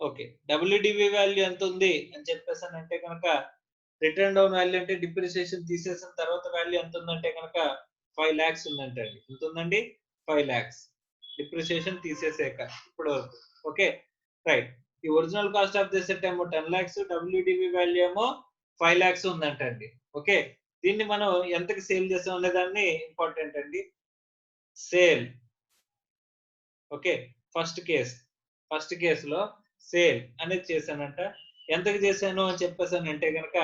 ఓకే, డబ్ల్యూడివి వాల్యూ ఎంత ఉంది అని చెప్పేసి అంటే కనుక రిటర్న్ డౌన్ వాల్యూ అంటే డిప్రిసియేషన్ తీసేసిన తర్వాత వాల్యూ ఎంత ఉందంటే కనుక 5 lakhs ఉందంట అండి. ఎంత ఉందండి? 5 lakhs డిప్రిసియేషన్ తీసేసాక ఇప్పుడు వరకు. Okay, right. ఈ original cost of the asset ఏమో 10 lakhs, డబ్ల్యూడివి వాల్యూ ఏమో 5 lakhs ఉందంట అండి. ఓకే, దీన్ని మనం ఎంతకి సేల్ చేసాం అనే దాన్ని ఇంపార్టెంట్ అండి. సేల్. ఓకే, ఫస్ట్ కేసులో సేల్ అనేది చేశానంట. ఎంతకి చేశాను అని చెప్పేసాను అంటే కనుక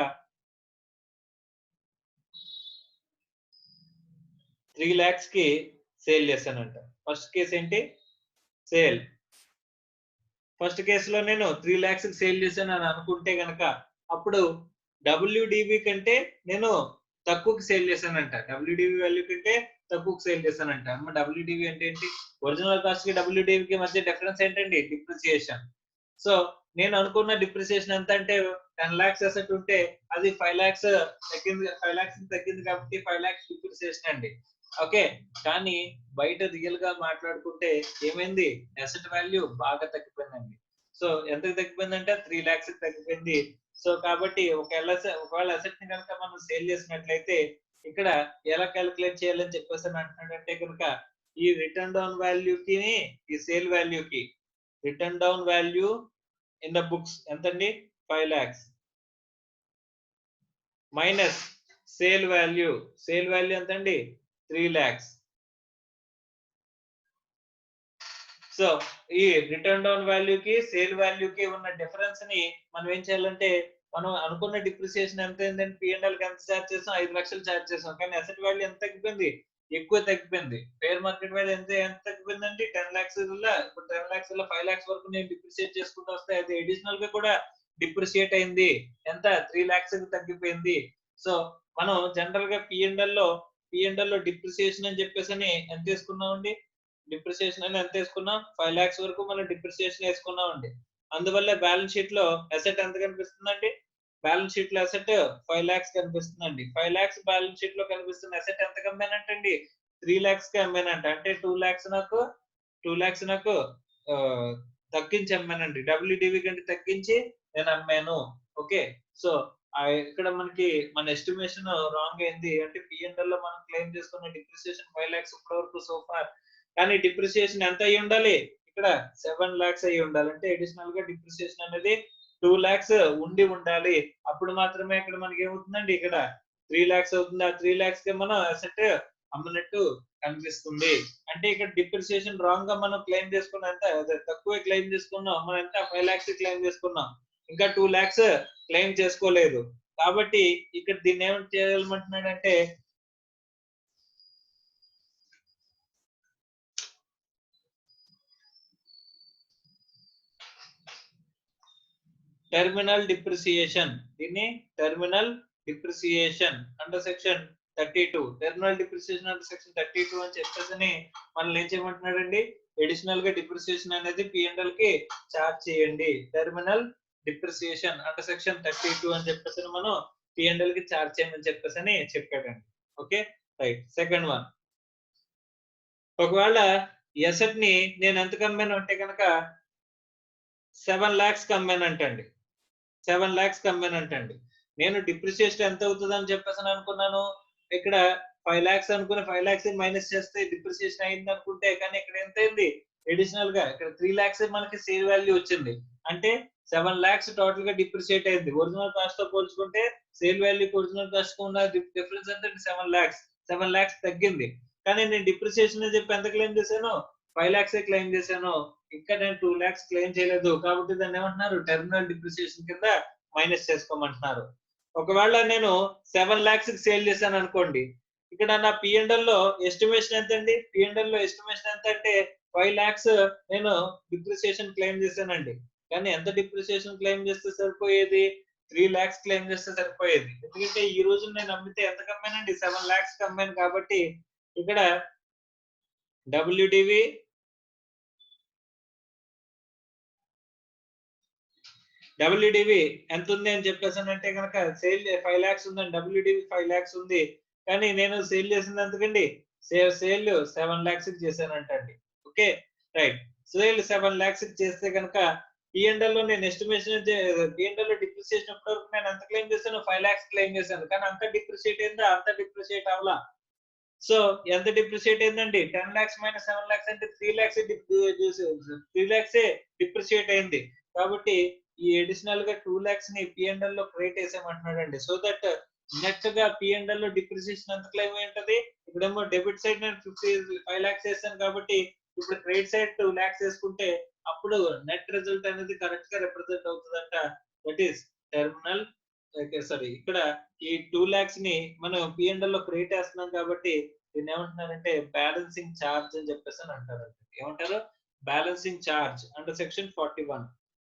3 lakhs కి సేల్ చేశానంట. ఫస్ట్ కేసు ఏంటి? సేల్. ఫస్ట్ కేసులో నేను 3 lakhs కి సేల్ చేశాను అని అనుకుంటే కనుక అప్పుడు డబ్ల్యూడివి కంటే నేను తక్కువకి సేల్ చేశానంట. డబ్ల్యూడివి వాల్యూ కంటే తక్కువకి సేల్ చేశానంట. డబ్ల్యూడివి అంటే ఏంటి? ఒరిజినల్ కాస్ట్ కి డబ్ల్యూడివికి మధ్య డిఫరెన్స్ ఏంటండి? డిప్రిసియేషన్. సో నేను అనుకున్న డిప్రిసియేషన్ ఎంత అంటే 10 lakhs అసెట్ ఉంటే అది 5 lakhs తగ్గింది కాబట్టి 5 lakhs డిప్రిసియేషన్ అండి. ఓకే, కానీ బయట రియల్ గా మాట్లాడుకుంటే ఏమైంది? అసెట్ వాల్యూ బాగా తగ్గిపోయిందండి. సో ఎంతకు తగ్గిపోయిందంటే 3 lakhs తగ్గిపోయింది. సో కాబట్టి ఒకవేళ అసెట్ ని కనుక మనం సేల్ చేసినట్లయితే ఇక్కడ ఎలా క్యాలిక్యులేట్ చేయాలని చెప్పేసి అంటున్నాడంటే కనుక ఈ రిటర్న్ డౌన్ వాల్యూకి ఈ సేల్ వాల్యూకి written down value in the books ఎంతండి 5 lakhs మైనస్ సేల్ వాల్యూ ఎంతండి 3 lakhs. సో ఈ రిటర్న్ డౌన్ వాల్యూకి సేల్ వాల్యూకి ఉన్న డిఫరెన్స్ ని మనం ఏం చేయాలంటే మనం అనుకున్న డిప్రిసియేషన్ ఎంత అయిందంటే P&L కి ఎంత చార్జ్ చేసాం 5 లక్షలు చార్జ్ చేసాం కానీ అసెట్ వాల్యూ ఎంత తగ్గిపోయింది ఎక్కువ తగ్గిపోయింది ఫేర్ మార్కెట్ వాల్యూ ఎంత తగ్గిపోయిందంటే 10 lakhs ఇప్పుడు 10 lakhs 5 lakhs వరకు నేను డిప్రిసియేట్ చేసుకుంటూ వస్తే అది అడిషనల్ గా కూడా డిప్రిసియేట్ అయింది ఎంత 3 lakhs తగ్గిపోయింది. సో మనం జనరల్ గా P&L లో డిప్రిసియేషన్ అని చెప్పేసి ఎంత తీసుకున్నామండి డిప్రిసియేషన్ అని ఎంత తీసుకున్నాం 5 lakhs వరకు మనం డిప్రిసియేషన్ వేసుకున్నాం అండి. అందువల్ల బ్యాలెన్స్ షీట్ లో అసెట్ ఎంత కనిపిస్తుందండి బ్యాలెన్స్ షీట్ లో అసెట్ 5 lakhs కనిపిస్తుందండి. 5 lakhs బ్యాలెన్స్ షీట్ లో కనిపిస్తున్న అసెట్ ఎంత అమ్మానంటండి 3 lakhs కి అమ్మానంట అంటే 2 lakhs నాకు తగ్గించి అమ్మానండి WDV కంటే తగ్గించి నేను అమ్మాను. ఓకే సో ఇక్కడ మనకి మన ఎస్టిమేషన్ రాంగ్ అయింది అంటే P&L లో మనం క్లెయిమ్ చేసుకున్న డిప్రిసియేషన్ 5 lakhs ఇప్పటి వరకు సో ఫార్ కానీ డిప్రిసియేషన్ ఎంత అయ్యి ఉండాలి ఇక్కడ 7 lakhs అయ్యి ఉండాలి అంటే అడిషనల్ గా డిప్రిసియేషన్ అనేది 2 lakhs ఉండాలి అప్పుడు మాత్రమే ఇక్కడ మనకి ఏమవుతుందండి ఇక్కడ 3 lakhs అవుతుంది. ఆ 3 lakhs కి మనం అసెట్ అమ్మినట్టు కనిపిస్తుంది అంటే ఇక్కడ డిప్రిసియేషన్ రాంగ్ గా మనం క్లెయిమ్ చేసుకున్నాం ఎంత తక్కువ క్లెయిమ్ చేసుకున్నాం మనం ఎంత 5 lakhs క్లెయిమ్ చేసుకున్నాం ఇంకా 2 lakhs క్లెయిమ్ చేసుకోలేదు కాబట్టి ఇక్కడ దీన్ని ఏం చేయాలమంటున్నాడంటే టెర్మినల్ డిప్రిసియేషన్ దీన్ని terminal depreciation under section 32 terminal depreciation under section 32 అని చెప్పేసి మనల్ని ఏం చేయమంటున్నాడండి అడిషనల్ గా డిప్రిసియేషన్ అనేది P&L కి చార్జ్ చేయండి టెర్మినల్ డిప్రిసియేషన్ అండర్ సెక్షన్ 32 అని చెప్పేసి మనం P&L కి చార్జ్ చేయమని చెప్పేసి చెప్పాడండి. ఓకే రైట్ సెకండ్ వన్ ఒకవేళ ఎసెట్ ని నేను ఎంత కమ్మాను అంటే కనుక 7 lakhs కమ్మానంటండి 7 lakhs కమ్మానంటండి నేను డిప్రిసియేషన్ ఎంత అవుతుంది అని చెప్పేసి అనుకున్నాను ఇక్కడ 5 lakhs అనుకుని 5 lakhs మైనస్ చేస్తే డిప్రిసియేషన్ అయింది అనుకుంటే కానీ ఇక్కడ ఎంత అయింది అడిషనల్ గా ఇక్కడ 3 lakhs మనకి సేల్ వాల్యూ వచ్చింది అంటే 7 lakhs టోటల్ గా డిప్రిసియేట్ అయింది. ఒరిజినల్ కాస్ట్ తో పోల్చుకుంటే సేల్ వాల్యూ ఒరిజినల్ కాస్ట్ కు ఉన్న డిఫరెన్స్ ఎంత 7 lakhs తగ్గింది కానీ నేను డిప్రిసియేషన్ అని చెప్పి ఎంత క్లెయిమ్ చేశాను 5 lakhs క్లెయిమ్ చేశాను ఇంకా నేను 2 lakhs క్లెయిమ్ చేయలేదు కాబట్టి దాన్ని ఏమంటున్నారు టెర్మినల్ డిప్రిసియేషన్ కింద మైనస్ చేసుకోమంటున్నారు. ఒకవేళ నేను 7 lakhs కి సేల్ చేశాను అనుకోండి ఇక్కడ నా P&L లో ఎస్టిమేషన్ ఎంత అండి P&L లో ఎస్టిమేషన్ ఎంత అంటే 5 lakhs నేను డిప్రిసియేషన్ క్లెయిమ్ చేశానండి కానీ ఎంత డిప్రిసియేషన్ క్లెయిమ్ చేస్తే సరిపోయేది 3 lakhs క్లెయిమ్ చేస్తే సరిపోయేది ఎందుకంటే ఈ రోజు నేను అమ్మితే ఎంత కమ్మానండి 7 lakhs కమ్మాను కాబట్టి ఇక్కడ WDV ఎంత ఉంది అని చెప్పేసానంటే కనుక సేల్ 5 lakhs ఉందండి WDV 5 lakhs ఉంది కానీ నేను సేల్ చేసింది ఎంతకండి సేల్ 7 lakhs కి చేశానంటండి. ఓకే రైట్ సేల్ 7 lakhs కి చేస్తే కనుక P&L లో నేను ఎస్టిమేషన్ P&L లో డిప్రిసియేషన్ ఎప్పటివరకు నేను ఎంత క్లెయిమ్ చేశాను 5 lakhs క్లెయిమ్ చేశాను కానీ అంత డిప్రిసియేట్ అయిందా అంత డిప్రిసియేట్ అవ్వలా. సో ఎంత డిప్రిసియేట్ అయిందండి 10 lakhs మైనస్ 7 lakhs అంటే 3 lakhs 3 lakhs డిప్రిసియేట్ అయింది కాబట్టి ఈ అడిషనల్ గా 2 lakhs ని P&L లో క్రెడిట్ చేసామంటున్నాడండి సో దట్ నెట్ గా P&L లో డిప్రిసియేషన్ ఎంత క్లెయిమ్ అయి ఉంటది ఇప్పుడేమో డెబిట్ సైడ్ నేను 5 lakhs వేసాను కాబట్టి ఇప్పుడు క్రెడిట్ సైడ్ 2 lakhs వేసుకుంటే అప్పుడు నెట్ రిజల్ట్ అనేది కరెక్ట్ గా రిప్రజెంట్ అవుతుందంట దట్ ఈస్ టెర్మినల్ సారీ ఇక్కడ ఈ 2 lakhs ని మనం P&L లో క్రెడిట్ చేస్తున్నాం కాబట్టి దీన్ని ఏమంటున్నారంటే బ్యాలెన్సింగ్ ఛార్జ్ అని చెప్పేసి అంటారు. ఏమంటారు balancing charge under section 41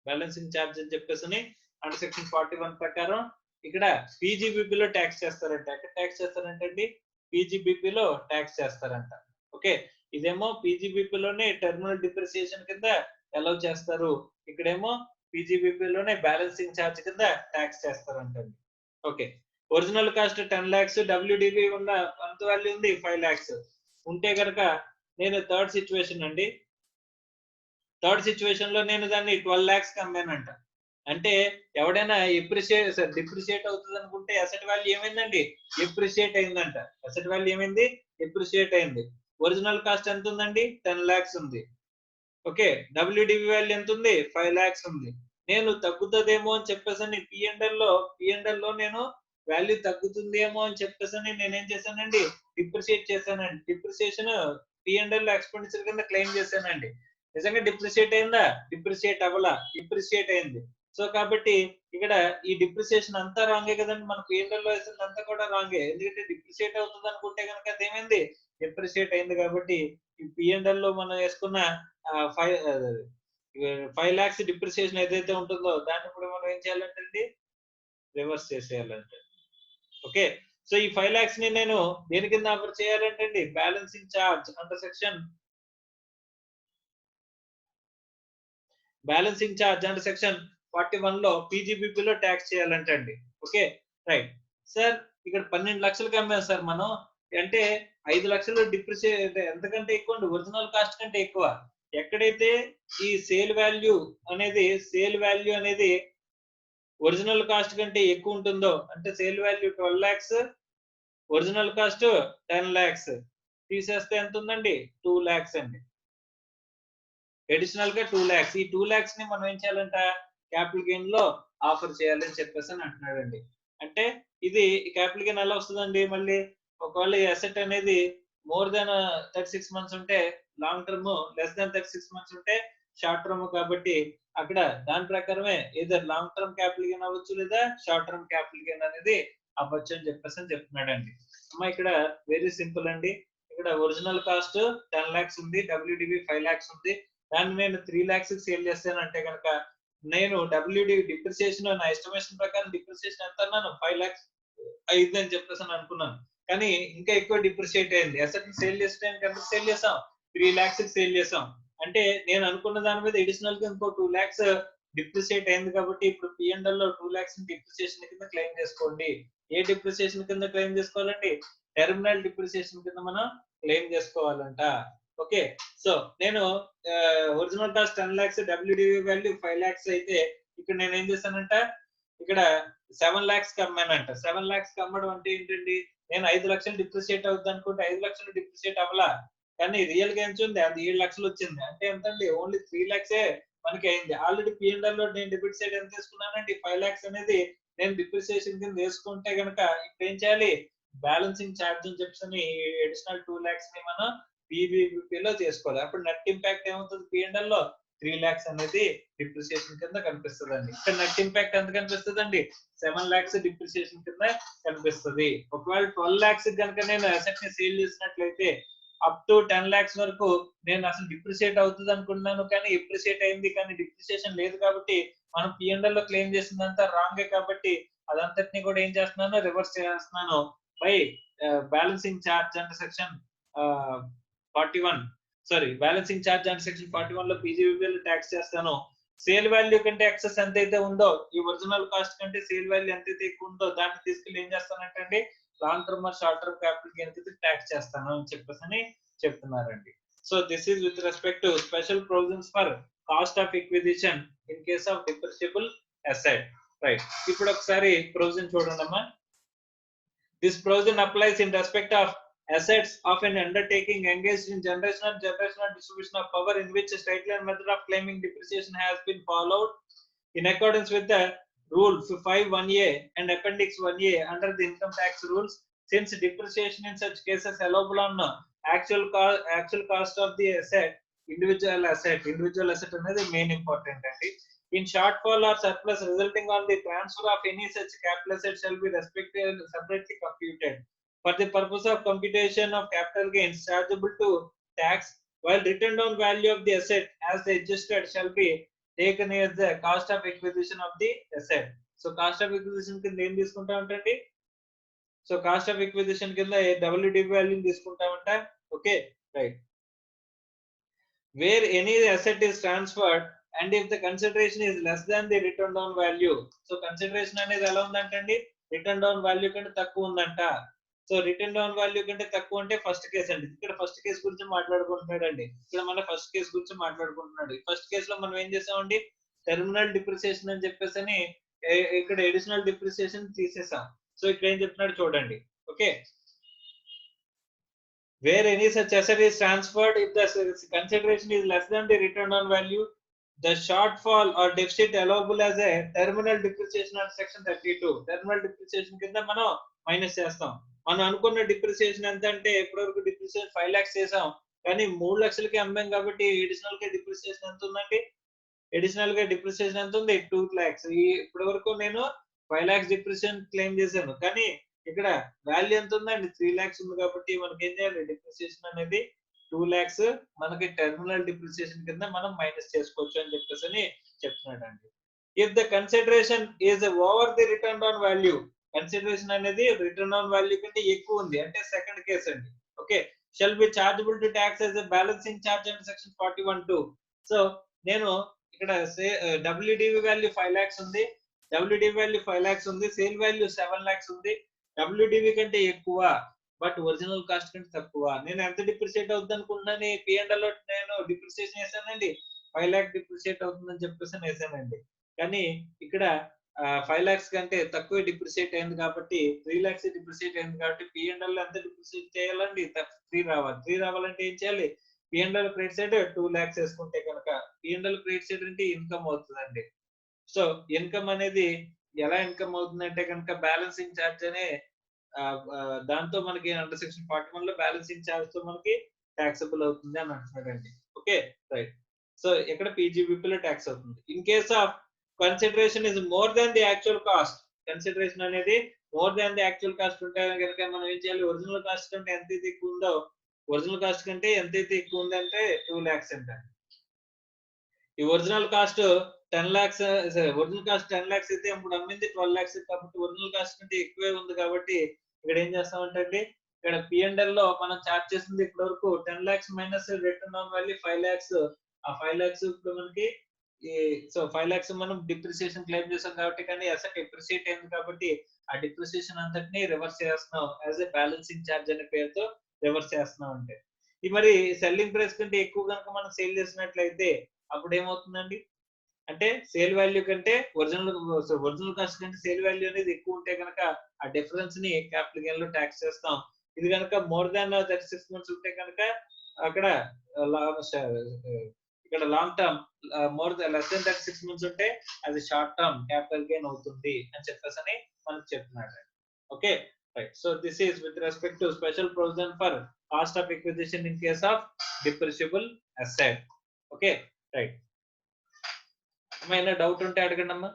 balancing charge అని చెప్పేసి అండర్ సెక్షన్ 41 ప్రకారం ఇక్కడ PGBP లో ట్యాక్స్ చేస్తారంట ఎక్కడ ట్యాక్స్ చేస్తారంటే అండి PGBP లో ట్యాక్స్ చేస్తారంట. ఓకే ఇదేమో PGBP లోనే టెర్మినల్ డిప్రిసియేషన్ కింద అలౌ చేస్తారు ఇక్కడేమో PGBP లోనే బ్యాలెన్సింగ్ ఛార్జ్ కింద ట్యాక్స్ చేస్తారంటండి. Okay original cost 10 lakhs WDV ఉన్న ఎంత వాల్యూ ఉంది 5 lakhs ఉంటే కనుక నేను థర్డ్ సిచ్యువేషన్ లో నేను దాన్ని 12 lakhs కి అమ్మానంట అంటే ఎవడైనా డిప్రిషియేట్ అవుతుంది అనుకుంటే అసెట్ వాల్యూ ఏమైందండి, ఎప్రిషియేట్ అయిందంట. అసెట్ వాల్యూ ఏమైంది, ఎప్రిషియేట్ అయింది. ఒరిజినల్ కాస్ట్ ఎంత ఉందండి, 10 lakhs ఉంది. ఓకే, డబ్ల్యూడివి వాల్యూ ఎంత ఉంది, 5 lakhs ఉంది. నేను తగ్గుతుందేమో అని చెప్పేసి పిఎన్ఎల్ లో నేను వాల్యూ తగ్గుతుందేమో అని చెప్పేసి నేనేం చేశానండి, డిప్రిషియేట్ చేశానండి. డిప్రిసియేషన్ పిఎన్ఎల్ ఎక్స్పెండిచర్ కింద క్లెయిమ్ చేశానండి. నిజంగా డిప్రిషియేట్ అయిందా, డిప్రిషియేట్ అవ్వలా, డిప్రిషియేట్ అయింది. సో కాబట్టి ఇక్కడ ఈ డిప్రిసియేషన్ అంతా రాంగే కదండి, మన పిఎన్ఎల్ లో వేసింది అంతా కూడా రాంగే. ఎందుకంటే డిప్రిషియేట్ అవుతుంది అనుకుంటే కనుక అదేమైంది, డిప్రిషియేట్ అయింది. కాబట్టి ఈ పిఎన్ఎల్ లో మనం వేసుకున్న 5 lakhs డిప్రిసియేషన్ ఏదైతే ఉంటుందో దాన్ని ఇప్పుడు మనం ఏం చేయాలంటే రివర్స్ చేసేయాలంటే. ఓకే, సో ఈ 5 lakhs ని నేను దేని కింద ఆఫర్ చేయాలంటే అండి, బ్యాలెన్సింగ్ చార్జ్ అండర్ సెక్షన్ 41 లో పీజీబీపీ లో ట్యాక్స్ చేయాలంటే అండి. Okay, right sir. ఇక్కడ 12 లక్షలకి అమ్మాం సార్ మనం, అంటే 5 లక్షలు డిప్రిసియేట్ ఎంతకంటే ఎక్కువ అండి, ఒరిజినల్ కాస్ట్ కంటే ఎక్కువ. ఎక్కడైతే ఈ సేల్ వాల్యూ అనేది ఒరిజినల్ కాస్ట్ కంటే ఎక్కువ ఉంటుందో, అంటే sale value 12 lakhs, original cost 10 lakhs, తీసేస్తే ఎంత ఉందండి, 2 lakhs అండి. అడిషనల్ గా 2 lakhs. ఈ 2 lakhs ని మనం ఏం చేయాలంట, క్యాపిటల్ గెయిన్ లో ఆఫర్ చేయాలని చెప్పేసి అని అంటున్నాడండి. అంటే ఇది క్యాపిటల్ గెయిన్ ఎలా వస్తుందండి, మళ్ళీ ఒకవేళ ఈ అసెట్ అనేది మోర్ దాన్ 36 months ఉంటే long term, less than 36 months ఉంటే షార్ట్ టర్మ్. కాబట్టి అక్కడ దాని ప్రకారమే either long term capital gain అవ్వచ్చు, లేదా షార్ట్ టర్మ్ క్యాపిటల్ గెయిన్ అనేది అవ్వచ్చు అని చెప్పేసి అని చెప్తున్నాడండి. అమ్మా ఇక్కడ వెరీ సింపుల్ అండి. ఇక్కడ ఒరిజినల్ కాస్ట్ 10 lakhs ఉంది, డబ్ల్యూడిబి 5 lakhs ఉంది. దాన్ని నేను 3 lakhs సేల్ చేస్తానంటే కనుక నేను డబ్ల్యూడి డిప్రిసియేషన్ నా ఎస్టిమేషన్ ప్రకారం డిప్రిసియేషన్ ఎంత అన్నాను, 5 lakhs అయిందని చెప్పేసి అని అనుకున్నాను. కానీ ఇంకా ఎక్కువ డిప్రిసియేట్ అయింది. అసెట్ సేల్ చేసేటానికి ఎంత సేల్ చేసాం, 3 lakhs సేల్ చేసాం. అంటే నేను అనుకున్న దాని మీద అడిషనల్ గా ఇంకో 2 lakhs డిప్రిసియేట్ అయింది. కాబట్టి ఇప్పుడు పిఎన్ఎల్ లో 2 lakhs డిప్రిసియేషన్ కింద క్లెయిమ్ చేసుకోండి. ఏ డిప్రిసియేషన్ కింద క్లెయిమ్ చేసుకోవాలండి, టెర్మినల్ డిప్రిసియేషన్ కింద మనం క్లెయిమ్ చేసుకోవాలంట. ఓకే, సో నేను original cost 10 lakhs, WDV value 5 lakhs అయితే ఇక్కడ నేను ఏం చేశానంట, ఇక్కడ 7 lakhs కి అమ్మానంట. 7 lakhs కి అమ్మడం అంటే ఏంటండి, నేను 5 లక్షలు డిప్రిసియేట్ అవుతుంది అనుకుంటే 5 లక్షలు డిప్రిసియేట్ అవ్వలా, కానీ రియల్ గా ఎంత ఉంది, అది 7 లక్షలు వచ్చింది. అంటే ఎంతండి, ఓన్లీ 3 lakhs మనకి అయింది. ఆల్రెడీ పిఎన్ఎల్ లో నేను డెబిట్ సైడ్ ఎంత తీసుకున్నానండి, 5 lakhs అనేది నేను డిప్రిసియేషన్ కింద వేసుకుంటే కనుక ఇప్పుడు ఏం చేయాలి, బ్యాలెన్సింగ్ ఛార్జ్ అని చెప్పి అడిషనల్ 2 lakhs ని మనం పీబీబీపీలో చేసుకోవాలి. అప్పుడు నెట్ ఇంపాక్ట్ ఏమవుతుంది, పిఎన్ఎల్ లో 3 lakhs అనేది డిప్రిసియేషన్ కింద కనిపిస్తుందండి. ఇక్కడ నెట్ ఇంపాక్ట్ ఎంత కనిపిస్తుందండి, 7 lakhs డిప్రిసియేషన్ కింద కనిపిస్తుంది. ఒకవేళ 12 lakhs కనుక నేను అసెట్ ని సేల్ చేసినట్లయితే అప్ టు 10 lakhs వరకు నేను అసలు డిప్రిసియేట్ అవుతుంది అనుకున్నాను, కానీ ఎప్రిసియేట్ అయింది, కానీ డిప్రిసియేషన్ లేదు. కాబట్టి మనం పిఎన్ఎల్ లో క్లెయిమ్ చేసిందంతా రాంగే. కాబట్టి అదంతటిని కూడా ఏం చేస్తున్నాను, రివర్స్ చేస్తున్నాను by balancing charge and section 41 లో పీజీబీపీఎల్ ట్యాక్స్ చేస్తాను. సేల్ వాల్యూ కంటే ఎక్సెస్ ఎంతైతే ఉందో, ఈ ఒరిజినల్ కాస్ట్ కంటే సేల్ వాల్యూ ఎంతైతే ఎక్కువ ఉందో దాన్ని తీసుకెళ్ళి ఏం చేస్తానంటే అండి, long term or short term capital gain కి ట్యాక్స్ చేస్తాను అని చెప్పేసి చెప్తున్నారండి. So this is with respect to special provisions for cost of acquisition in case of depreciable asset. Right, ఇప్పుడు ఒకసారి ప్రొవిజన్ చూడండి అమ్మా. This provision applies in respect of assets of an undertaking engaged in generational distribution of power in which a straight line method of claiming depreciation has been followed in accordance with the Rule 5(1)(a) and Appendix 1(a) under the income tax rules. Since depreciation in such cases allowable on actual cost of the asset, individual asset అనేది main important అండి. In shortfall or surplus resulting on the transfer of any such capital asset shall be separately computed for the purpose of computation of capital gains chargeable to tax, while written down value of the asset as the adjusted shall be taken as the cost of acquisition of the asset. So cost of acquisition కింద ఏం తీసుకుంటామంటండి, so cost of acquisition కింద WDV value తీసుకుంటామంట. Okay, right. Where any asset is transferred and if the consideration is less than the written down value, so consideration అనేది ఎలా ఉందంటే అండి, return down value కంటే తక్కువ ఉందంట. సో రిటర్న్ డౌన్ వాల్యూ కంటే తక్కువ అంటే ఫస్ట్ కేసు అండి. ఇక్కడ ఫస్ట్ కేసు గురించి మాట్లాడుకుంటున్నాడు అండి. ఇక్కడ మన ఫస్ట్ కేసు గురించి మాట్లాడుకుంటున్నాడు. ఫస్ట్ కేసులో మనం ఏం చేసామండి, టెర్మినల్ డిప్రిసియేషన్ అని చెప్పేసి ఇక్కడ అడిషనల్ డిప్రిసియేషన్ తీసేసాం. సో ఇక్కడ ఏం చెప్తున్నాడు చూడండి. Okay, where any such asset is transferred, if the consideration is less than the return on value, the shortfall or deficit allowable as a terminal depreciation under section 32. Terminal depreciation కింద మనం minus చేస్తాం. మనం అనుకున్న depreciation ఎంత అంటే ఇప్పటివరకు depreciation 5 lakhs చేసాం, కానీ 3 లక్షలకి అమ్మాం కాబట్టి అడిషనల్ గా డిప్రిసియేషన్ ఎంత ఉందండి? అడిషనల్ గా డిప్రిసియేషన్ ఎంత ఉంది? 2 lakhs. ఇప్పటి వరకు నేను 5 lakhs డిప్రిసియేషన్ క్లెయిమ్ చేశాను, కానీ ఇక్కడ వాల్యూ ఎంత ఉందండి? 3 lakhs ఉంది కాబట్టి మనకి ఏం చేయాలి? డిప్రిసియేషన్ అనేది 2 lakhs మనకి టెర్మినల్ డిప్రిసియేషన్ కింద మనం మైనస్ చేసుకోవచ్చు అని చెప్పేసి చెప్తున్నాడు అండి. If the consideration is over the return on value, consideration అనేది రిటర్న్ ఆన్ వాల్యూ కంటే ఎక్కువ ఉంది అంటే సెకండ్ కేస్ అండి. Okay, shall be chargeable to tax as a balancing charge and section 41(2). So నేను ఇక్కడ WDV వాల్యూ 5 lakhs ఉంది, WDV value 5 lakhs ఉంది, సేల్ వాల్యూ 7 lakhs ఉంది. WDV కంటే ఎక్కువ బట్ ఒరిజినల్ కాస్ట్ కంటే తక్కువ. నేను ఎంత డిప్రిసియేట్ అవుతుంది అనుకుంటున్నాను? P&L లో నేను డిప్రిసియేషన్ వేసానండి, 5 lakh డిప్రిసియేట్ అవుతుందని చెప్పేసి వేసానండి. కానీ ఇక్కడ 5 lakhs కంటే తక్కువ డిప్రిసియేట్ అయింది కాబట్టి 3 lakhs డిప్రిసియేట్ అయింది కాబట్టి P&L లో ఎంత డిప్రిసియేట్ చేయాలండి? 3 రావాలి. 3 రావాలంటే ఏం చేయాలి? P&L క్రెడిట్ సైడ్ 2 lakhs వేసుకుంటే కనుక P&L క్రెడిట్ సైడ్ అంటే ఇన్కమ్ అవుతుందండి. సో ఇన్కమ్ అనేది ఎలా ఇన్కమ్ అవుతుందంటే కనుక బ్యాలెన్సింగ్ ఛార్జ్ అనే దాంతో మనకి అండర్ సెక్షన్ 41 లో బ్యాలెన్సింగ్ ఛార్జ్ తో మనకి ట్యాక్సబుల్ అవుతుంది అని అంటున్నాడండి. Okay, right. సో ఇక్కడ PGBP లో ట్యాక్స్ అవుతుంది. In case of consideration is more than the actual cost, consideration అనేది more than the actual cost ఉంటే కనుక మనం ఏం చేయాలి? ఒరిజినల్ కాస్ట్ కంటే ఎంతైతే ఎక్కువ ఉందో, ఒరిజినల్ కాస్ట్ కంటే ఎంతైతే ఎక్కువ ఉందంటే 2 lakhs అంట. ఈ original cost 10 lakhs, original cost 10 lakhs అయితే ఇప్పుడు అమ్మింది 12 lakhs కాబట్టి ఒరిజినల్ కాస్ట్ కంటే ఎక్కువే ఉంది కాబట్టి ఇక్కడ ఏం చేస్తామంటే అండి, ఇక్కడ P&L లో మనం చార్జ్ చేసింది ఇప్పటి వరకు 10 lakhs minus return on value 5 lakhs. ఆ 5 lakhs ఇప్పుడు మనకి సో 5 lakhs మనం డిప్రిసియేషన్ క్లెయిమ్ చేసాం కాబట్టి, కానీ అసెట్ డిప్రిసియేట్ అయింది కాబట్టి ఆ డిప్రిసియేషన్ అంతటిని రివర్స్ చేస్తున్నాం యాజ్ ఎ బ్యాలెన్సింగ్ ఛార్జ్ అనే పేరుతో రివర్స్ చేస్తున్నాం అంటే. ఇది మరి సెల్లింగ్ ప్రైస్ కంటే ఎక్కువ కనుక మనం సేల్ చేసినట్లయితే అప్పుడు ఏమవుతుందండి అంటే సేల్ వాల్యూ కంటే ఒరిజినల్ కాస్ట్ కంటే సేల్ వాల్యూ అనేది ఎక్కువ ఉంటే కనుక ఆ డిఫరెన్స్ ని క్యాపిటల్ గెయిన్ లో ట్యాక్స్ చేస్తాం. ఇది కనుక మోర్ దాన్ 36 months ఉంటే కనుక అక్కడ ఇక్కడ long term more less than 36 months ఉంటే అది షార్ట్ టర్మ్ క్యాపిటల్ గెయిన్ అవుతుంది అని చెప్పేసి మనకు చెప్తున్నాడు. Okay, right. So this is with respect to special provision for cost of acquisition in case of depreciable asset. Okay, right. ఏమైనా doubt ఉంటే అడగండి అమ్మా.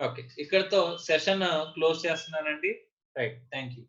ఓకే, ఇక్కడతో సెషన్ క్లోజ్ చేస్తున్నానండి. Right, thank you.